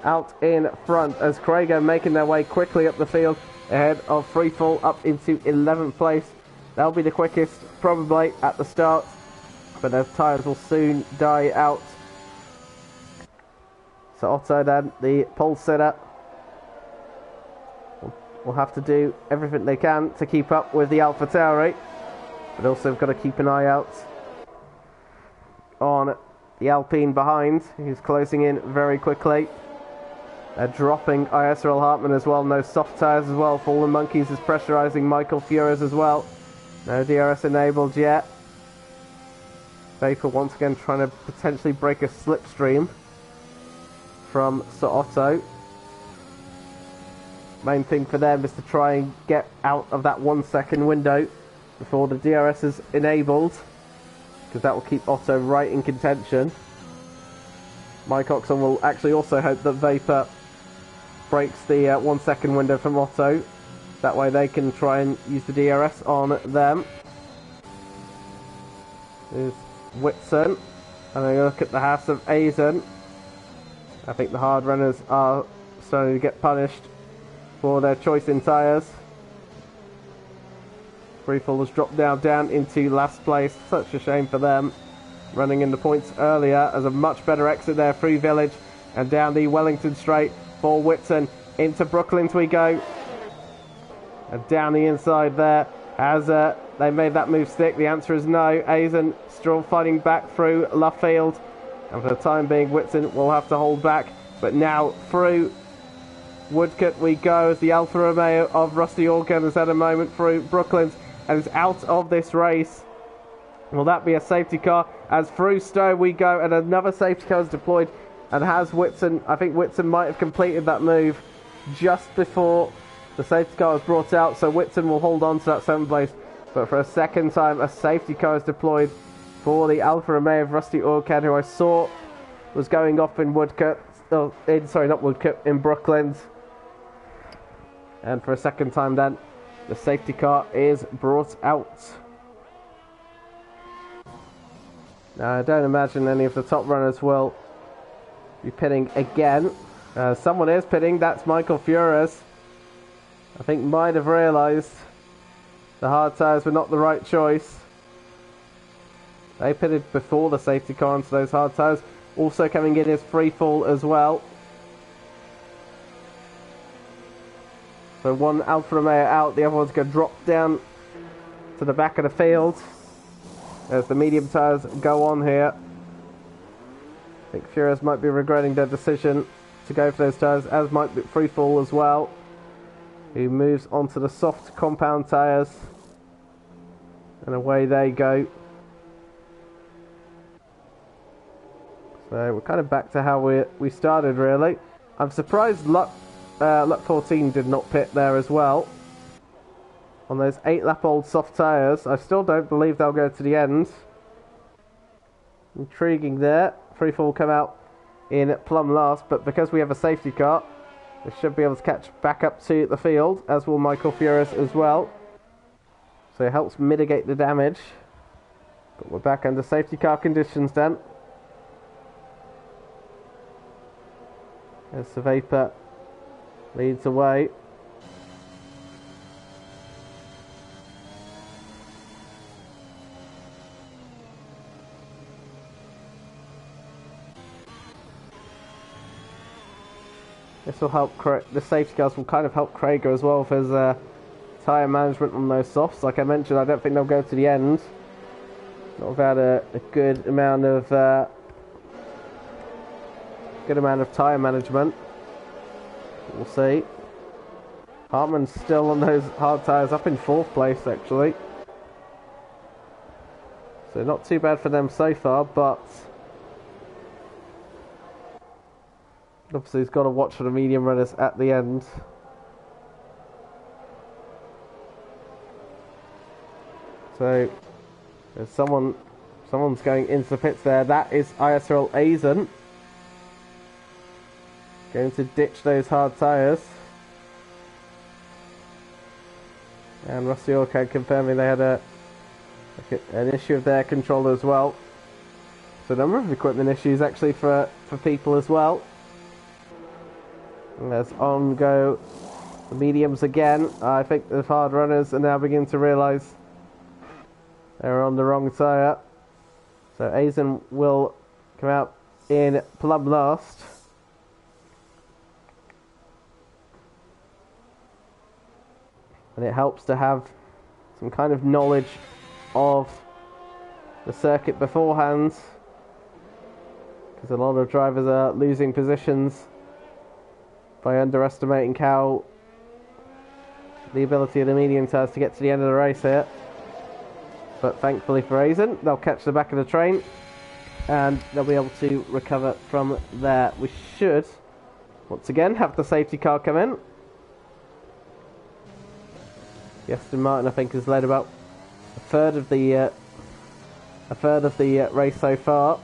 out in front as Craig making their way quickly up the field ahead of Freefall up into 11th place. They'll be the quickest probably at the start, but their tyres will soon die out. So Otto then, the pole sitter, will have to do everything they can to keep up with the Alpha Tauri, but also got to keep an eye out on the Alpine behind, who's closing in very quickly. They're dropping ISRL Hartman as well, no soft tyres as well. Fallen Monkeys is pressurising Michael Furious as well. No DRS enabled yet. Vapor once again trying to potentially break a slipstream from Sir Otto. Main thing for them is to try and get out of that 1 second window before the DRS is enabled, because that will keep Otto right in contention. Mike Oxon will actually also hope that Vapor breaks the 1 second window from Otto. That way they can try and use the DRS on them. There's Whitson. And then look at the house of Azen. I think the hard runners are starting to get punished for their choice in tyres. Freefall has dropped down into last place. Such a shame for them. Running in the points earlier as a much better exit there through Village and down the Wellington Straight for Whitson. Into Brooklands we go. And down the inside there. Has they made that move stick? The answer is no. Azen still fighting back through Luffield. And for the time being, Whitson will have to hold back. But now through Woodcote we go as the Alfa Romeo of Rusty Organ has had a moment through Brooklands and is out of this race. Will that be a safety car? As through Stowe we go, and another safety car is deployed, and has Whitson, I think Whitson might have completed that move just before the safety car was brought out, so Whitson will hold on to that 7th place. But for a second time, a safety car is deployed for the Alfa Romeo of Rusty Orchid, who I saw was going off in Woodcote, not Woodcote, in Brooklands. And for a second time then, the safety car is brought out. Now, I don't imagine any of the top runners will be pitting again. Someone is pitting, that's Michael Furious. I think might have realised the hard tyres were not the right choice. They pitted before the safety car onto those hard tyres. Also coming in is Freefall as well. So one Alfa Romeo out, the other one's going to drop down to the back of the field as the medium tyres go on here. I think Furious might be regretting their decision to go for those tyres, as might be Freefall as well, who moves onto the soft compound tyres, and away they go. So we're kind of back to how we started, really. I'm surprised Luck 14 did not pit there as well on those 8-lap-old soft tyres. I still don't believe they'll go to the end. Intriguing there. Freefall will come out in plumb last, but because we have a safety car, they should be able to catch back up to the field, as will Michael Furious as well. So it helps mitigate the damage. But we're back under safety car conditions then. As the Vapor leads away. This will help, the safety cars will kind of help Krager as well with his tyre management on those softs. Like I mentioned, I don't think they'll go to the end. Not without a good amount of tyre management. We'll see. Hartman's still on those hard tyres, up in 4th place actually. So not too bad for them so far, but Obviously, he's got to watch for the medium runners at the end. So, there's someone's going into the pits there. That is ISRL Esports. Going to ditch those hard tyres. And Rusty Orchard confirming they had an issue with their controller as well. So a number of equipment issues actually for people as well. And there's on go the mediums again. I think the hard runners are now beginning to realise they're on the wrong tyre. So Esports will come out in plumb last. And it helps to have some kind of knowledge of the circuit beforehand, because a lot of drivers are losing positions by underestimating how the ability of the medium tyres to get to the end of the race here. But thankfully for Esports, they'll catch the back of the train and they'll be able to recover from there. We should once again have the safety car come in. Aston Martin, I think, has led about a third of the race so far.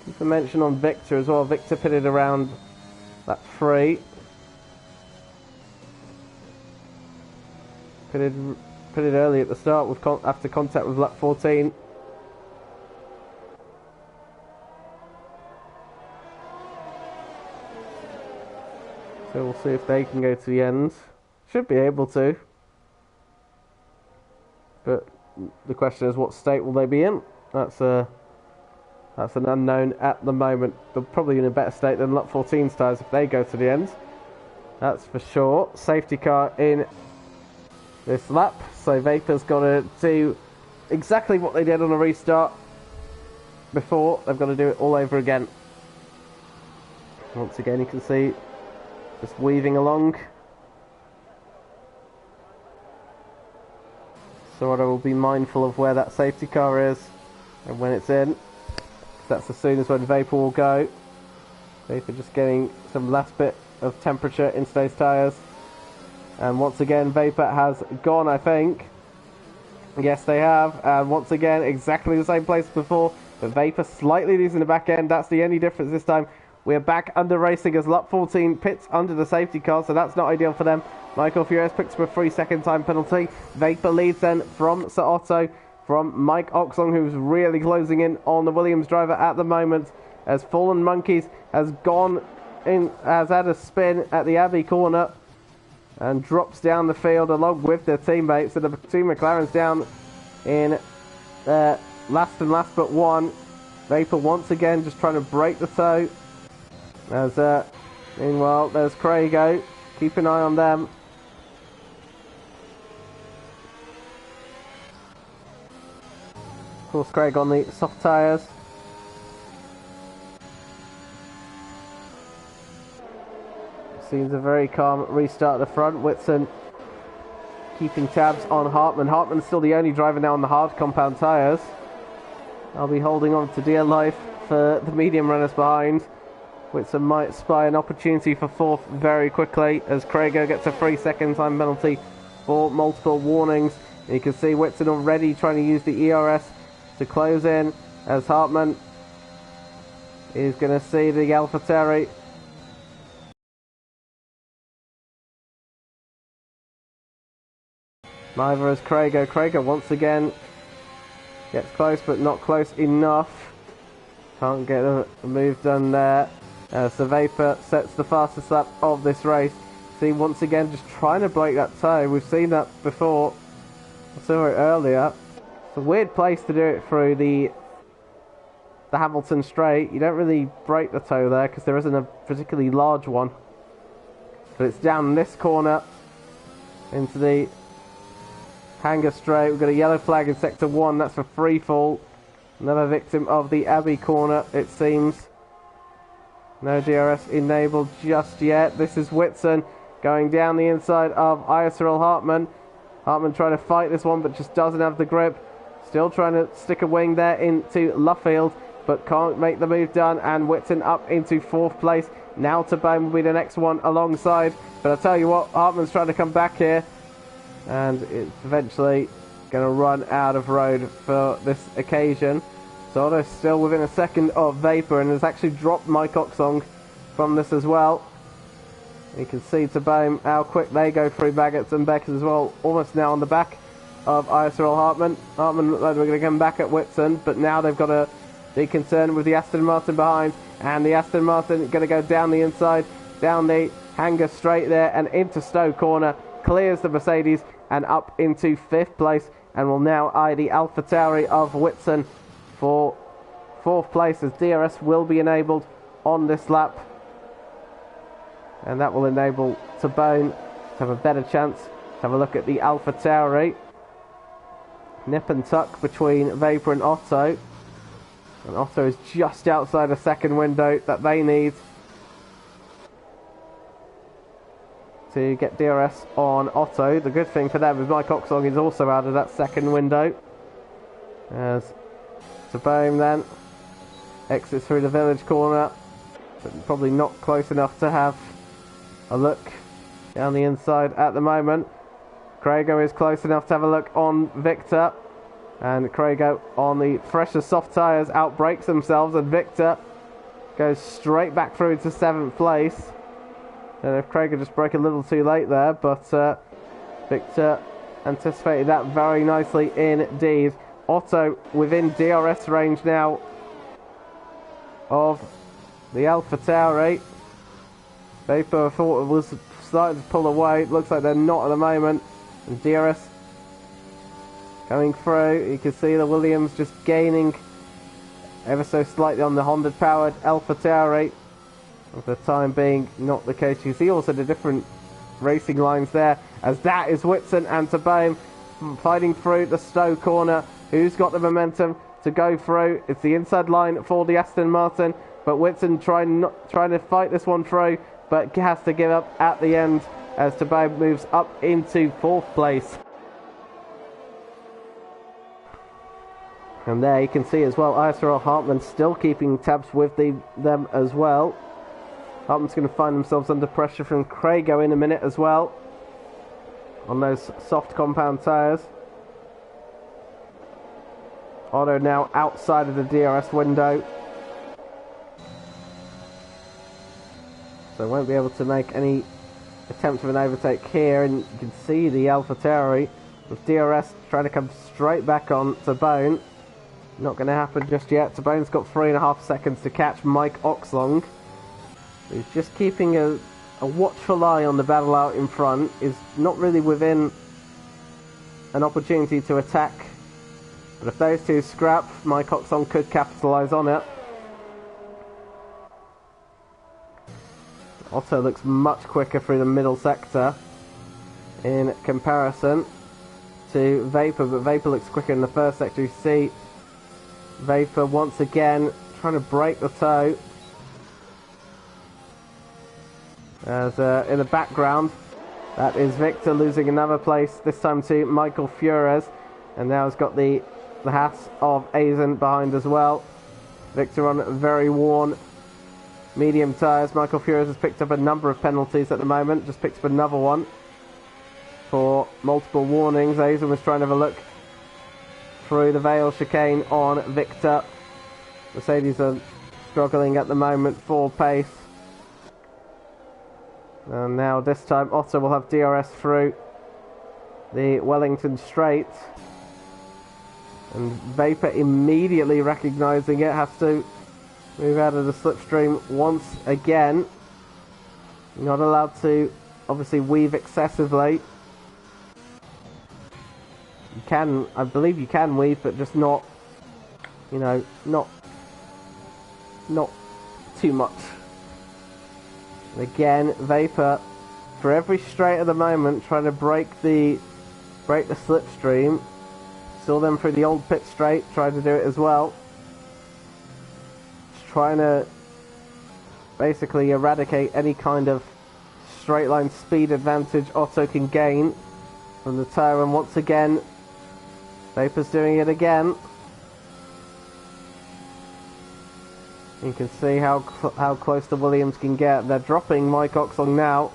Keep a mention on Victor as well. Victor pitted around that 3. Pitted early at the start after contact with lap 14. So we'll see if they can go to the end. Should be able to. But the question is, what state will they be in? That's an unknown at the moment. They're probably in a better state than lap 14's tyres if they go to the end. That's for sure. Safety car in this lap. So Vapor's got to do exactly what they did on a restart before. They've got to do it all over again. Once again, you can see just weaving along. So I will be mindful of where that safety car is and when it's in. That's as soon as when Vapor will go. Vapor just getting some last bit of temperature into those tyres. And once again, Vapor has gone, I think. Yes, they have. And once again, exactly the same place as before. But Vapor slightly losing the back end. That's the only difference this time. We are back under racing as lap 14 pits under the safety car, so that's not ideal for them. Michael Furious picks up a 3-second time penalty. Vapor leads then from Sir Otto, from Mike Oxlong, who's really closing in on the Williams driver at the moment, as Fallen Monkeys has gone in, has had a spin at the Abbey corner and drops down the field along with their teammates. So the two McLarens down in last but one. Vapor once again just trying to break the toe. As meanwhile, there's Craigo. Keep an eye on them. Of course, Craig on the soft tyres. Seems a very calm restart at the front. Whitson keeping tabs on Hartman. Hartman's still the only driver now on the hard compound tyres. I'll be holding on to dear life for the medium runners behind. Whitson might spy an opportunity for fourth very quickly as Craigo gets a 3-second time penalty for multiple warnings. And you can see Whitson already trying to use the ERS to close in as Hartman is going to see the AlphaTauri. Neither is Craigo. Craigo once again gets close but not close enough. Can't get a move done there. So Vapor sets the fastest lap of this race. See, once again, just trying to break that toe. We've seen that before. I saw it earlier. It's a weird place to do it through the Hamilton straight. You don't really break the toe there because there isn't a particularly large one. But it's down this corner into the Hangar straight. We've got a yellow flag in sector 1. That's for free fall. Another victim of the Abbey corner, it seems. No DRS enabled just yet. This is Whitson going down the inside of ISRL Hartman. Hartman trying to fight this one but just doesn't have the grip. Still trying to stick a wing there into Luffield. but can't make the move done. And Whitson up into 4th place. Now Tabone will be the next one alongside. But I'll tell you what, Hartman's trying to come back here. And it's eventually going to run out of road for this occasion. So Otto's still within a second of Vapor and has actually dropped Mike Oxong from this as well. You can see Tabone how quick they go through Baggots and Beckers as well. Almost now on the back of ISRL Hartman. Hartman look like we're going to come back at Whitson, but now they've got to be concerned with the Aston Martin behind. And the Aston Martin going to go down the inside, down the hanger straight there and into Stowe corner. Clears the Mercedes and up into 5th place, and will now eye the AlphaTauri of Whitson for 4th place, as DRS will be enabled on this lap, and that will enable Tabone to have a better chance. Have a look at the AlphaTauri. Nip and tuck between Vapor and Otto, and Otto is just outside a second window that they need to get DRS on Otto. The good thing for them is Mike Oxong is also out of that second window, as Tabone then exits through the village corner, but probably not close enough to have a look down the inside at the moment. Craigo is close enough to have a look on Victor, and Craigo on the fresher soft tyres outbrakes themselves, and Victor goes straight back through to 7th place. And if Craigo just broke a little too late there, but Victor anticipated that very nicely indeed. Otto within DRS range now of the AlphaTauri. Vapor thought it was starting to pull away. It looks like they're not at the moment. And DRS coming through. You can see the Williams just gaining ever so slightly on the Honda powered AlphaTauri. For the time being, not the case. You see also the different racing lines there, as that is Whitson and Tabone fighting through the Stowe corner. Who's got the momentum to go through? It's the inside line for the Aston Martin, but Whitson trying to fight this one through, but has to give up at the end as Tabone moves up into 4th place. And there you can see as well, ISRL Hartman still keeping tabs with them as well. Hartman's going to find themselves under pressure from Craigo in a minute as well on those soft compound tyres. Otto now outside of the DRS window, so won't be able to make any attempt of an overtake here. And you can see the AlphaTauri with DRS trying to come straight back on Tabone. Not going to happen just yet. Tabone's got 3.5 seconds to catch Mike Oxlong. He's just keeping a watchful eye on the battle out in front. Is not really within an opportunity to attack. But if those two scrap, Mike Oxlong could capitalise on it. Otto looks much quicker through the middle sector in comparison to Vapor, but Vapor looks quicker in the first sector. You see Vapor once again trying to break the toe. As in the background, that is Victor losing another place, this time to Michael Fures, and now has got the hats of Aizen behind as well. Victor on very worn medium tyres. Michael Fures has picked up a number of penalties at the moment, just picked up another one for multiple warnings. Aizen was trying to have a look through the Vale chicane on Victor. Mercedes are struggling at the moment for pace. And now this time Otto will have DRS through the Wellington Straight. And Vapor immediately recognising it, has to move out of the slipstream once again. Not allowed to obviously weave excessively. You can, I believe you can weave, but just not, you know, not too much. And again, Vapor, for every straight at the moment, trying to break the slipstream. Saw them through the old pit straight, tried to do it as well. Just trying to basically eradicate any kind of straight line speed advantage Otto can gain from the tyre. And once again, Vapor's doing it again. You can see how close the Williams can get. They're dropping Mike Oxlong now,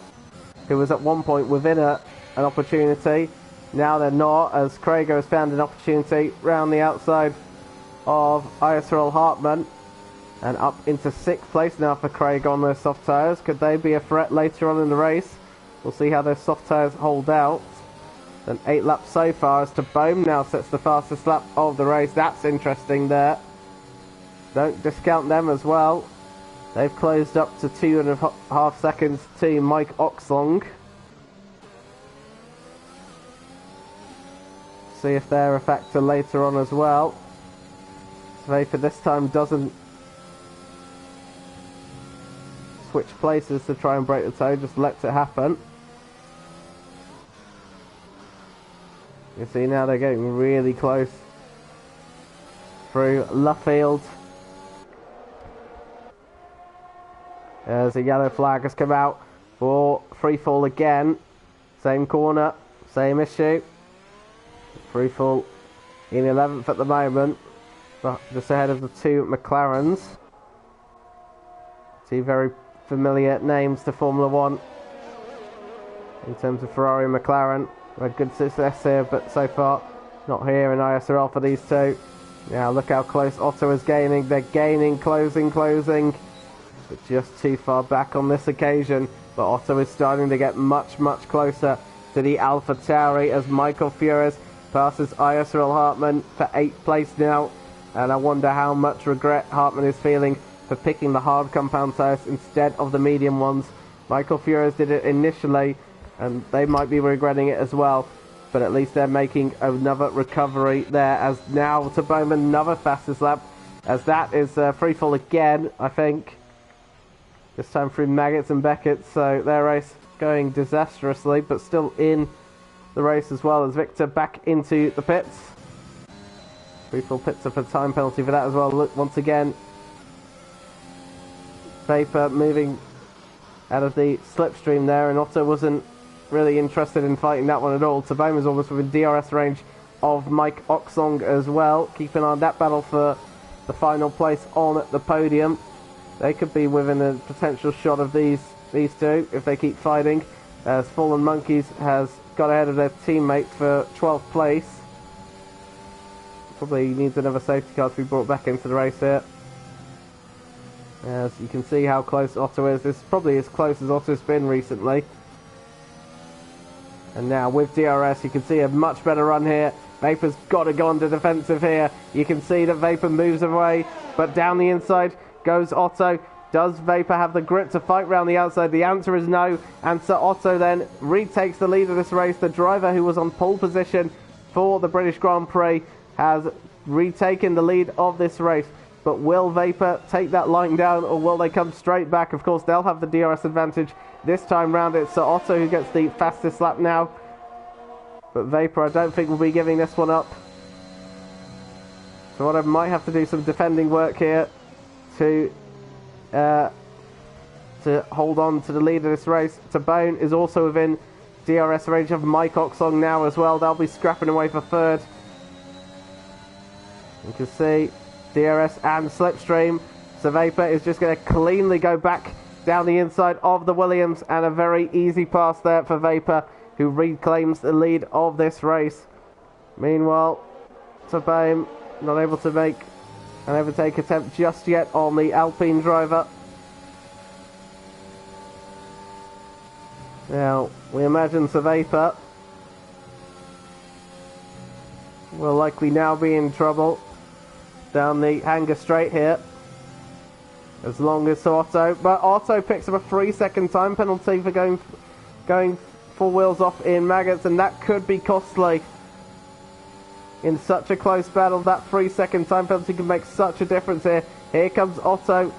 who was at one point within an opportunity. Now they're not, as Crago has found an opportunity round the outside of ISRL Hartman. And up into 6th place now for Craig on those soft tyres. Could they be a threat later on in the race? We'll see how those soft tyres hold out. Then 8 laps so far as Bohm now sets the fastest lap of the race. That's interesting there. Don't discount them as well. They've closed up to 2.5 seconds to Mike Oxlong. See if they're a factor later on as well. Vapor this time doesn't switch places to try and break the toe, just lets it happen. You see now they're getting really close through Luffield. As a yellow flag has come out for free fall again. Same corner, same issue. Free fall in 11th at the moment, but just ahead of the 2 McLarens. Two very familiar names to Formula 1 in terms of Ferrari and McLaren. We had good success here, but so far not here in ISRL for these two. Now look how close Otto is gaining. They're gaining, closing, but just too far back on this occasion. But Otto is starting to get much closer to the Alpha Tauri as Michael Fures passes ISRL Hartman for 8th place now. And I wonder how much regret Hartman is feeling for picking the hard compound tyres instead of the medium ones. Michael Fures did it initially, and they might be regretting it as well. But at least they're making another recovery there. As now to Bowman, another fastest lap. As that is free fall again, I think. This time through Maggots and Beckett. So their race going disastrously, but still in the race as well. As Victor back into the pits. Free fall pits up a time penalty for that as well. Look, once again, Vapor moving out of the slipstream there, and Otto wasn't really interested in fighting that one at all. Tabome is almost within DRS range of Mike Oxlong as well. Keep an eye on that battle for the final place on the podium. They could be within a potential shot of these two if they keep fighting. As Fallen Monkeys has got ahead of their teammate for 12th place. Probably needs another safety car to be brought back into the race here. As you can see how close Otto is. This is probably as close as Otto's been recently. And now with DRS you can see a much better run here. Vapor's got to go on the defensive here. You can see that Vapor moves away, but down the inside goes Otto. Does Vapor have the grip to fight round the outside? The answer is no. And so Otto then retakes the lead of this race. The driver who was on pole position for the British Grand Prix has retaken the lead of this race. But will Vapor take that line down, or will they come straight back? Of course, they'll have the DRS advantage this time round. It's Sir Otto who gets the fastest lap now. But Vapor, I don't think, will be giving this one up. So Otto might have to do some defending work here to hold on to the lead of this race. Tabone is also within DRS range of Mike Oxlong now as well. They'll be scrapping away for 3rd. You can see DRS and slipstream. So Vapor is just going to cleanly go back down the inside of the Williams, and a very easy pass there for Vapor, who reclaims the lead of this race. Meanwhile, Tabame not able to make an overtake attempt just yet on the Alpine driver. Now, we imagine Sir Vapor will likely now be in trouble down the hanger straight here, as long as Otto, but Otto picks up a 3-second time penalty for going 4 wheels off in Maggots, and that could be costly in such a close battle. That 3-second time penalty can make such a difference here. Here comes Otto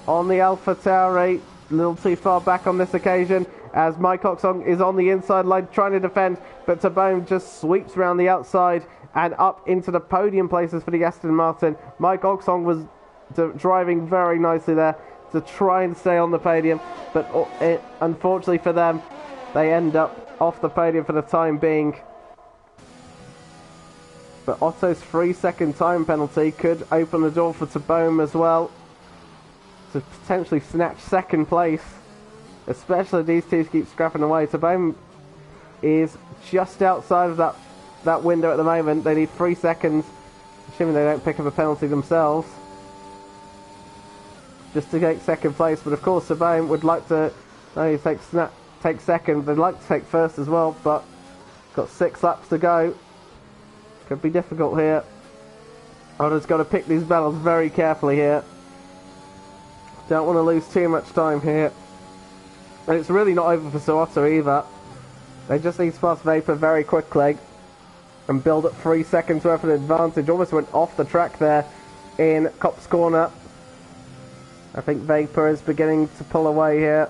on the Alpha Tauri, a little too far back on this occasion, as Mike Oxlong is on the inside line trying to defend, but Tabone just sweeps around the outside and up into the podium places for the Aston Martin. Mike Oxlong was driving very nicely there to try and stay on the podium, but unfortunately for them, they end up off the podium for the time being. But Otto's 3-second time penalty could open the door for Tabome as well. to potentially snatch second place, especially if these two keep scrapping away. Tabone is just outside of that window at the moment. They need 3 seconds, assuming they don't pick up a penalty themselves, just to take second place. But of course Tabone would like to take second. They'd like to take first as well, but got 6 laps to go. Could be difficult here. Otto's got to pick these battles very carefully here. Don't want to lose too much time here. And it's really not over for Sir Otto either. They just need to pass Vapor very quickly and build up 3 seconds worth of advantage. Almost went off the track there in Cop's corner. I think Vapor is beginning to pull away here.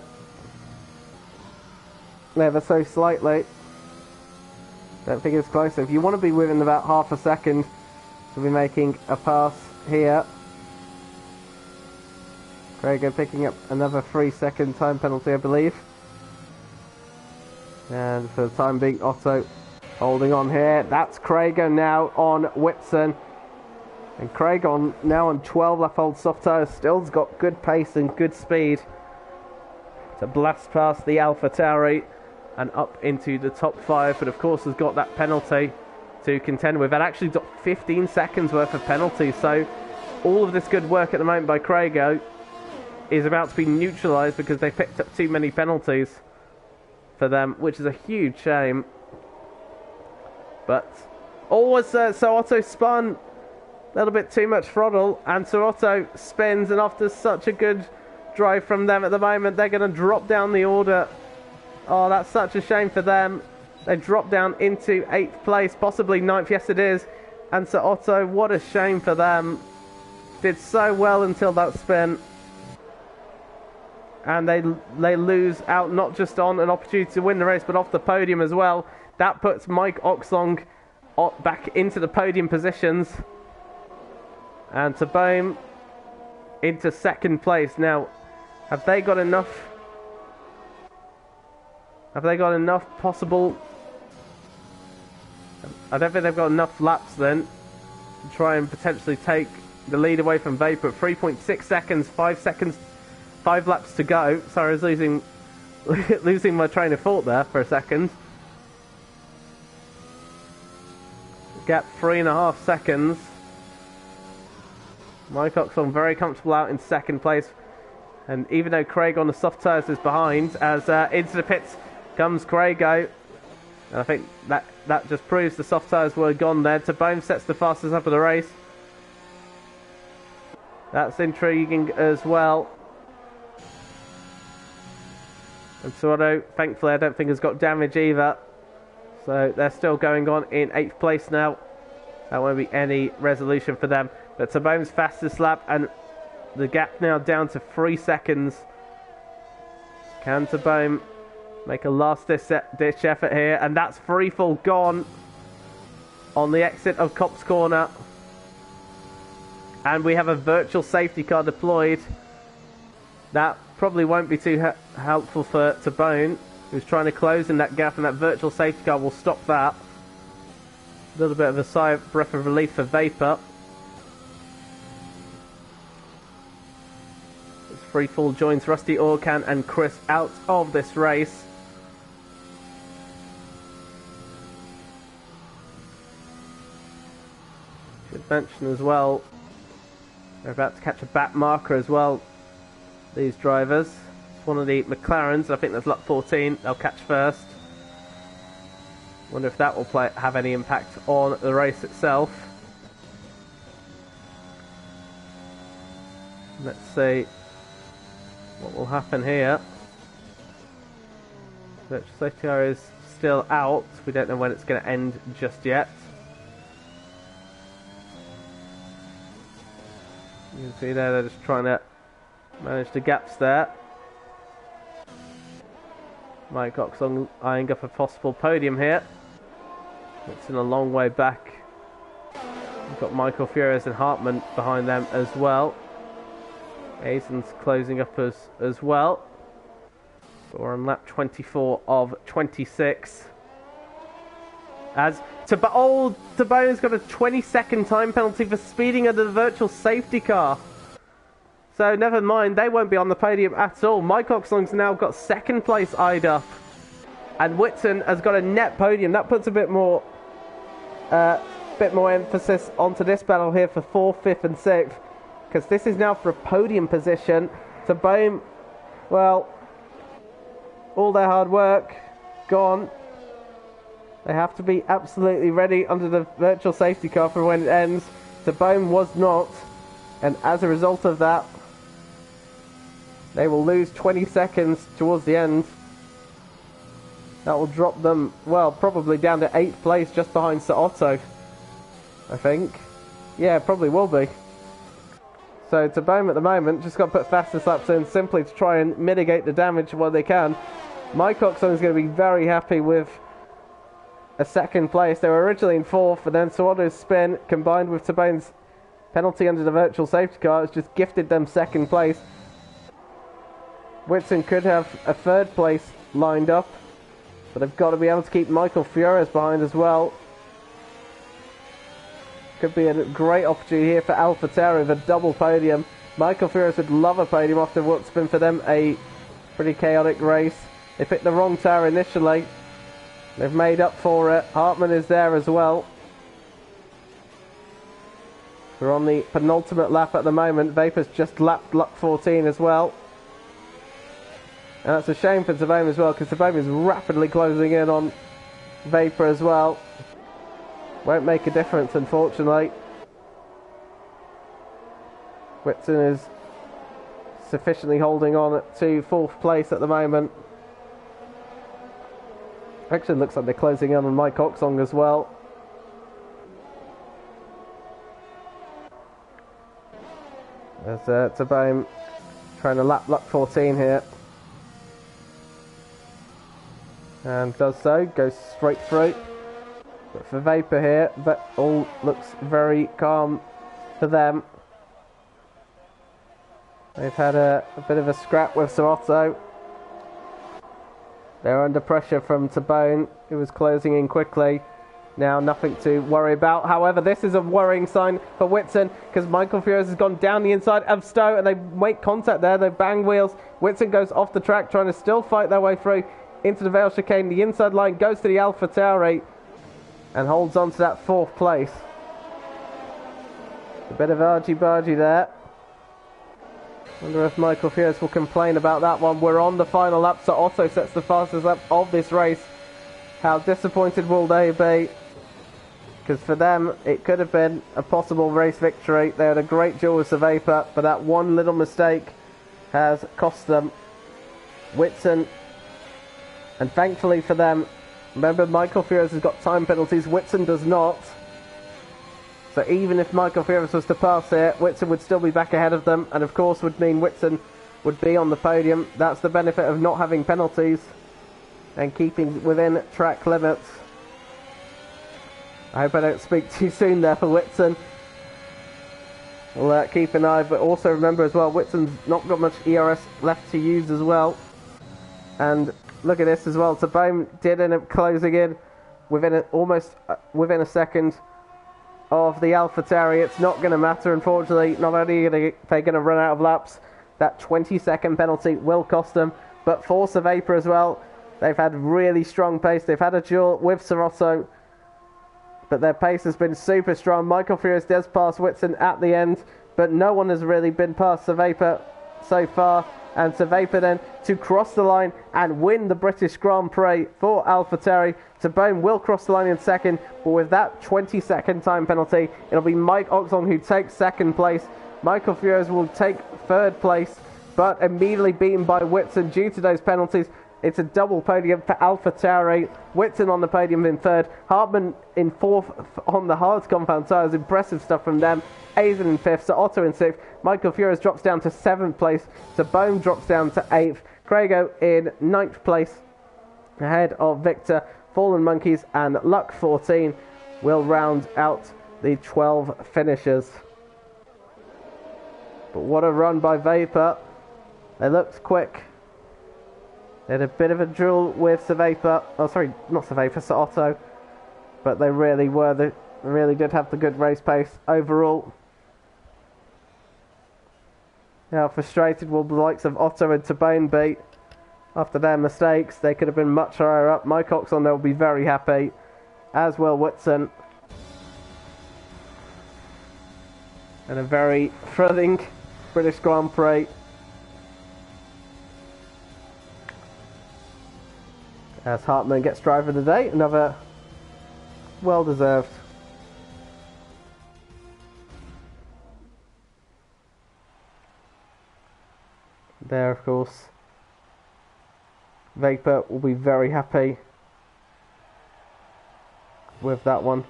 Ever so slightly. Don't think it's close. If you want to be within about half a second to be making a pass here. Crago picking up another 3 second time penalty, I believe. And for the time being, Otto holding on here. That's Crago now on Whitson. And Craig now on 12 lap old soft tyres. Still's got good pace and good speed to blast past the AlphaTauri and up into the top 5, but of course has got that penalty to contend with. And actually got 15 seconds worth of penalties, so all of this good work at the moment by Crago is about to be neutralised because they picked up too many penalties for them, which is a huge shame. But always so Otto spun a little bit too much throttle, and Sir Otto spins, and after such a good drive from them at the moment, they're going to drop down the order. Oh, that's such a shame for them. They dropped down into 8th place, possibly 9th, yes it is. And Sir Otto, what a shame for them. Did so well until that spin. And they lose out not just on an opportunity to win the race, but off the podium as well. That puts Mike Oxlong back into the podium positions. And Tabone into 2nd place. Now, have they got enough possible... I don't think they've got enough laps then to try and potentially take the lead away from Vapor. 3.6 seconds, 5 laps to go. Sorry, I was losing my train of thought there for a second. Gap 3.5 seconds. Mike Oxlong very comfortable out in 2nd place. And even though Craig on the soft tyres is behind, as into the pits comes Crago. And I think that just proves the soft tyres were gone there. Tabone sets the fastest up of the race. That's intriguing as well. And Sordo, thankfully, I don't think has got damage either. So they're still going on in 8th place now. That won't be any resolution for them. But Tabone's fastest lap, and the gap now down to 3 seconds. Can Tabone make a last ditch effort here? And that's free fall gone on the exit of Cop's corner. And we have a virtual safety car deployed. That probably won't be too helpful for Tabone, who's trying to close in that gap, and that virtual safety car will stop that. A little bit of a breath of relief for Vapor. As Freefall joins Rusty Orkan and Chris out of this race. Should mention as well, they're about to catch a back marker as well, these drivers. It's one of the McLarens, I think that's lap 14, they'll catch first. Wonder if that will have any impact on the race itself. Let's see what will happen here. Virtual safety car is still out. We don't know when it's going to end just yet. You can see there they're just trying to manage the gaps there. Mike Oxlong eyeing up a possible podium here. It's in a long way back. We've got Michael Furious and Hartman behind them as well. Aizen's closing up as well. But we're on lap 24 of 26. As Tabone's got a 20-second time penalty for speeding under the virtual safety car. So never mind, they won't be on the podium at all. Mike Oxlong's now got second place eyed up. And Whitson has got a net podium. That puts a bit more emphasis onto this battle here for 4th, 5th and 6th. Because this is now for a podium position. To Bohm, well, all their hard work gone. They have to be absolutely ready under the virtual safety car for when it ends. To Bohm was not. And as a result of that, they will lose 20 seconds towards the end. That will drop them, well, probably down to 8th place, just behind Sir Otto, I think. Yeah, probably will be. So to Bohm at the moment, just got to put fastest laps in simply to try and mitigate the damage while they can. Mike Oxon is going to be very happy with a second place. They were originally in 4th, and then Sir Otto's spin, combined with Bohm's penalty under the virtual safety car, has just gifted them second place. Whitson could have a 3rd place lined up, but they've got to be able to keep Michael Flores behind as well. Could be a great opportunity here for AlphaTauri with a double podium. Michael Flores would love a podium after what's been for them a pretty chaotic race. They picked the wrong tower initially. They've made up for it. Hartmann is there as well. We're on the penultimate lap at the moment. Vapor's just lapped lap 14 as well. And that's a shame for Bohm as well, because Bohm is rapidly closing in on Vapor as well. Won't make a difference, unfortunately. Whitson is sufficiently holding on to 4th place at the moment. Actually, looks like they're closing in on Mike Oxong as well. There's Bohm trying to lap 14 here. And does so, goes straight through. But for Vapor here, that all looks very calm for them. They've had a bit of a scrap with Sir Otto. They're under pressure from Bohm, who was closing in quickly. Now nothing to worry about. However, this is a worrying sign for Whitson, because Michael Flores has gone down the inside of Stowe, and they make contact there. They bang wheels. Whitson goes off the track, trying to still fight their way through into the Vale chicane. The inside line goes to the AlphaTauri and holds on to that 4th place. A bit of argy-bargy there. Wonder if Michael Flores will complain about that one. We're on the final lap, so Otto sets the fastest lap of this race. How disappointed will they be? Because for them, it could have been a possible race victory. They had a great duel with Sir Vapor, but that one little mistake has cost them. Whitson, and thankfully for them, remember Michael Flores has got time penalties, Whitson does not. So even if Michael Flores was to pass here, Whitson would still be back ahead of them, and of course would mean Whitson would be on the podium. That's the benefit of not having penalties and keeping within track limits. I hope I don't speak too soon there for Whitson. We'll keep an eye, but also remember as well, Whitson's not got much ERS left to use as well. And look at this as well. So Bohm did end up closing in within almost within a second of the AlphaTauri. It's not going to matter, unfortunately. Not only are they going to run out of laps, that 20-second penalty will cost them. But for Sir Vapor as well, they've had really strong pace. They've had a duel with Sir Otto, but their pace has been super strong. Michael Flores does pass Whitson at the end, but no one has really been past Sir Vapor so far. And Sir Vapor then to cross the line and win the British Grand Prix for AlphaTauri. So Bohm will cross the line in second, but with that 20-second time penalty, it'll be Mike Oxon who takes second place. Michael Flores will take 3rd place, but immediately beaten by Whitson due to those penalties. It's a double podium for AlphaTauri. Whitson on the podium in 3rd. Hartmann in 4th on the hard compound tyres. Impressive stuff from them. Aizen in 5th. So Otto in 6th. Michael Flores drops down to 7th place. So Bohm drops down to 8th. Craigo in 9th place, ahead of Victor. Fallen Monkeys and Luck 14 will round out the 12 finishers. But what a run by Vapor. They looked quick. They had a bit of a duel with Sir Vapor. Oh, sorry, not Sir Vapor, Sir Otto. But they really really did have the good race pace overall. How frustrated will the likes of Otto and Tabane be after their mistakes? They could have been much higher up. Mike Oxon, they'll be very happy, as will Whitson. And a very thrilling British Grand Prix. As Hartman gets driver of the day, another well-deserved. There, of course, Vapor will be very happy with that one.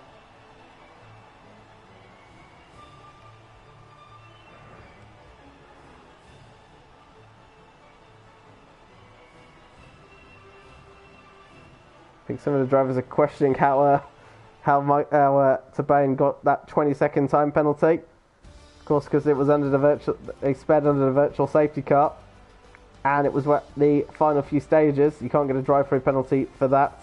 I think some of the drivers are questioning how Tabane got that 20-second time penalty. Of course, because it was under the virtual, they sped under the virtual safety car, and it was the final few stages. You can't get a drive-through penalty for that.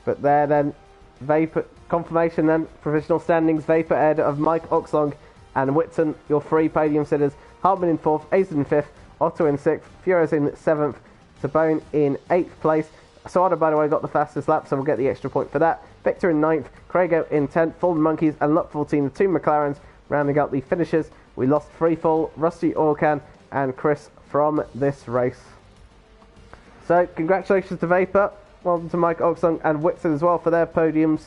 But there, then, Vapor confirmation. Then provisional standings: Vapor ahead of Mike Oxlong and Whitson, your three podium sitters. Hartman in 4th, Azen in 5th, Otto in 6th, Furious in 7th, Tabane in 8th place. Soada, by the way, got the fastest lap, so we'll get the extra point for that. Victor in 9th, Craigo in 10th, Fulton Monkeys and Luck 14, the two McLarens, rounding out the finishers. We lost Freefall, Rusty Orcan and Chris from this race. So, congratulations to Vapor. Well done to Mike Oxon and Whitson as well for their podiums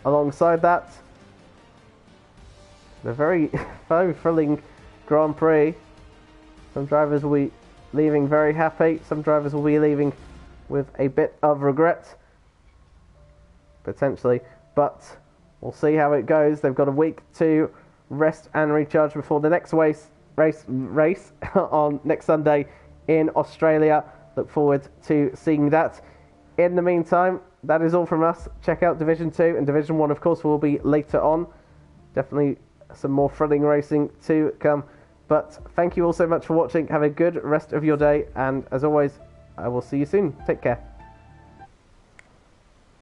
alongside that. The very thrilling Grand Prix. Some drivers will be leaving very happy. Some drivers will be leaving with a bit of regret, potentially, but we'll see how it goes. They've got a week to rest and recharge before the next race on next Sunday in Australia. Look forward to seeing that. In the meantime, that is all from us. Check out Division 2 and Division 1, of course, will be later on. Definitely some more thrilling racing to come. But thank you all so much for watching. Have a good rest of your day, and as always, I will see you soon. Take care.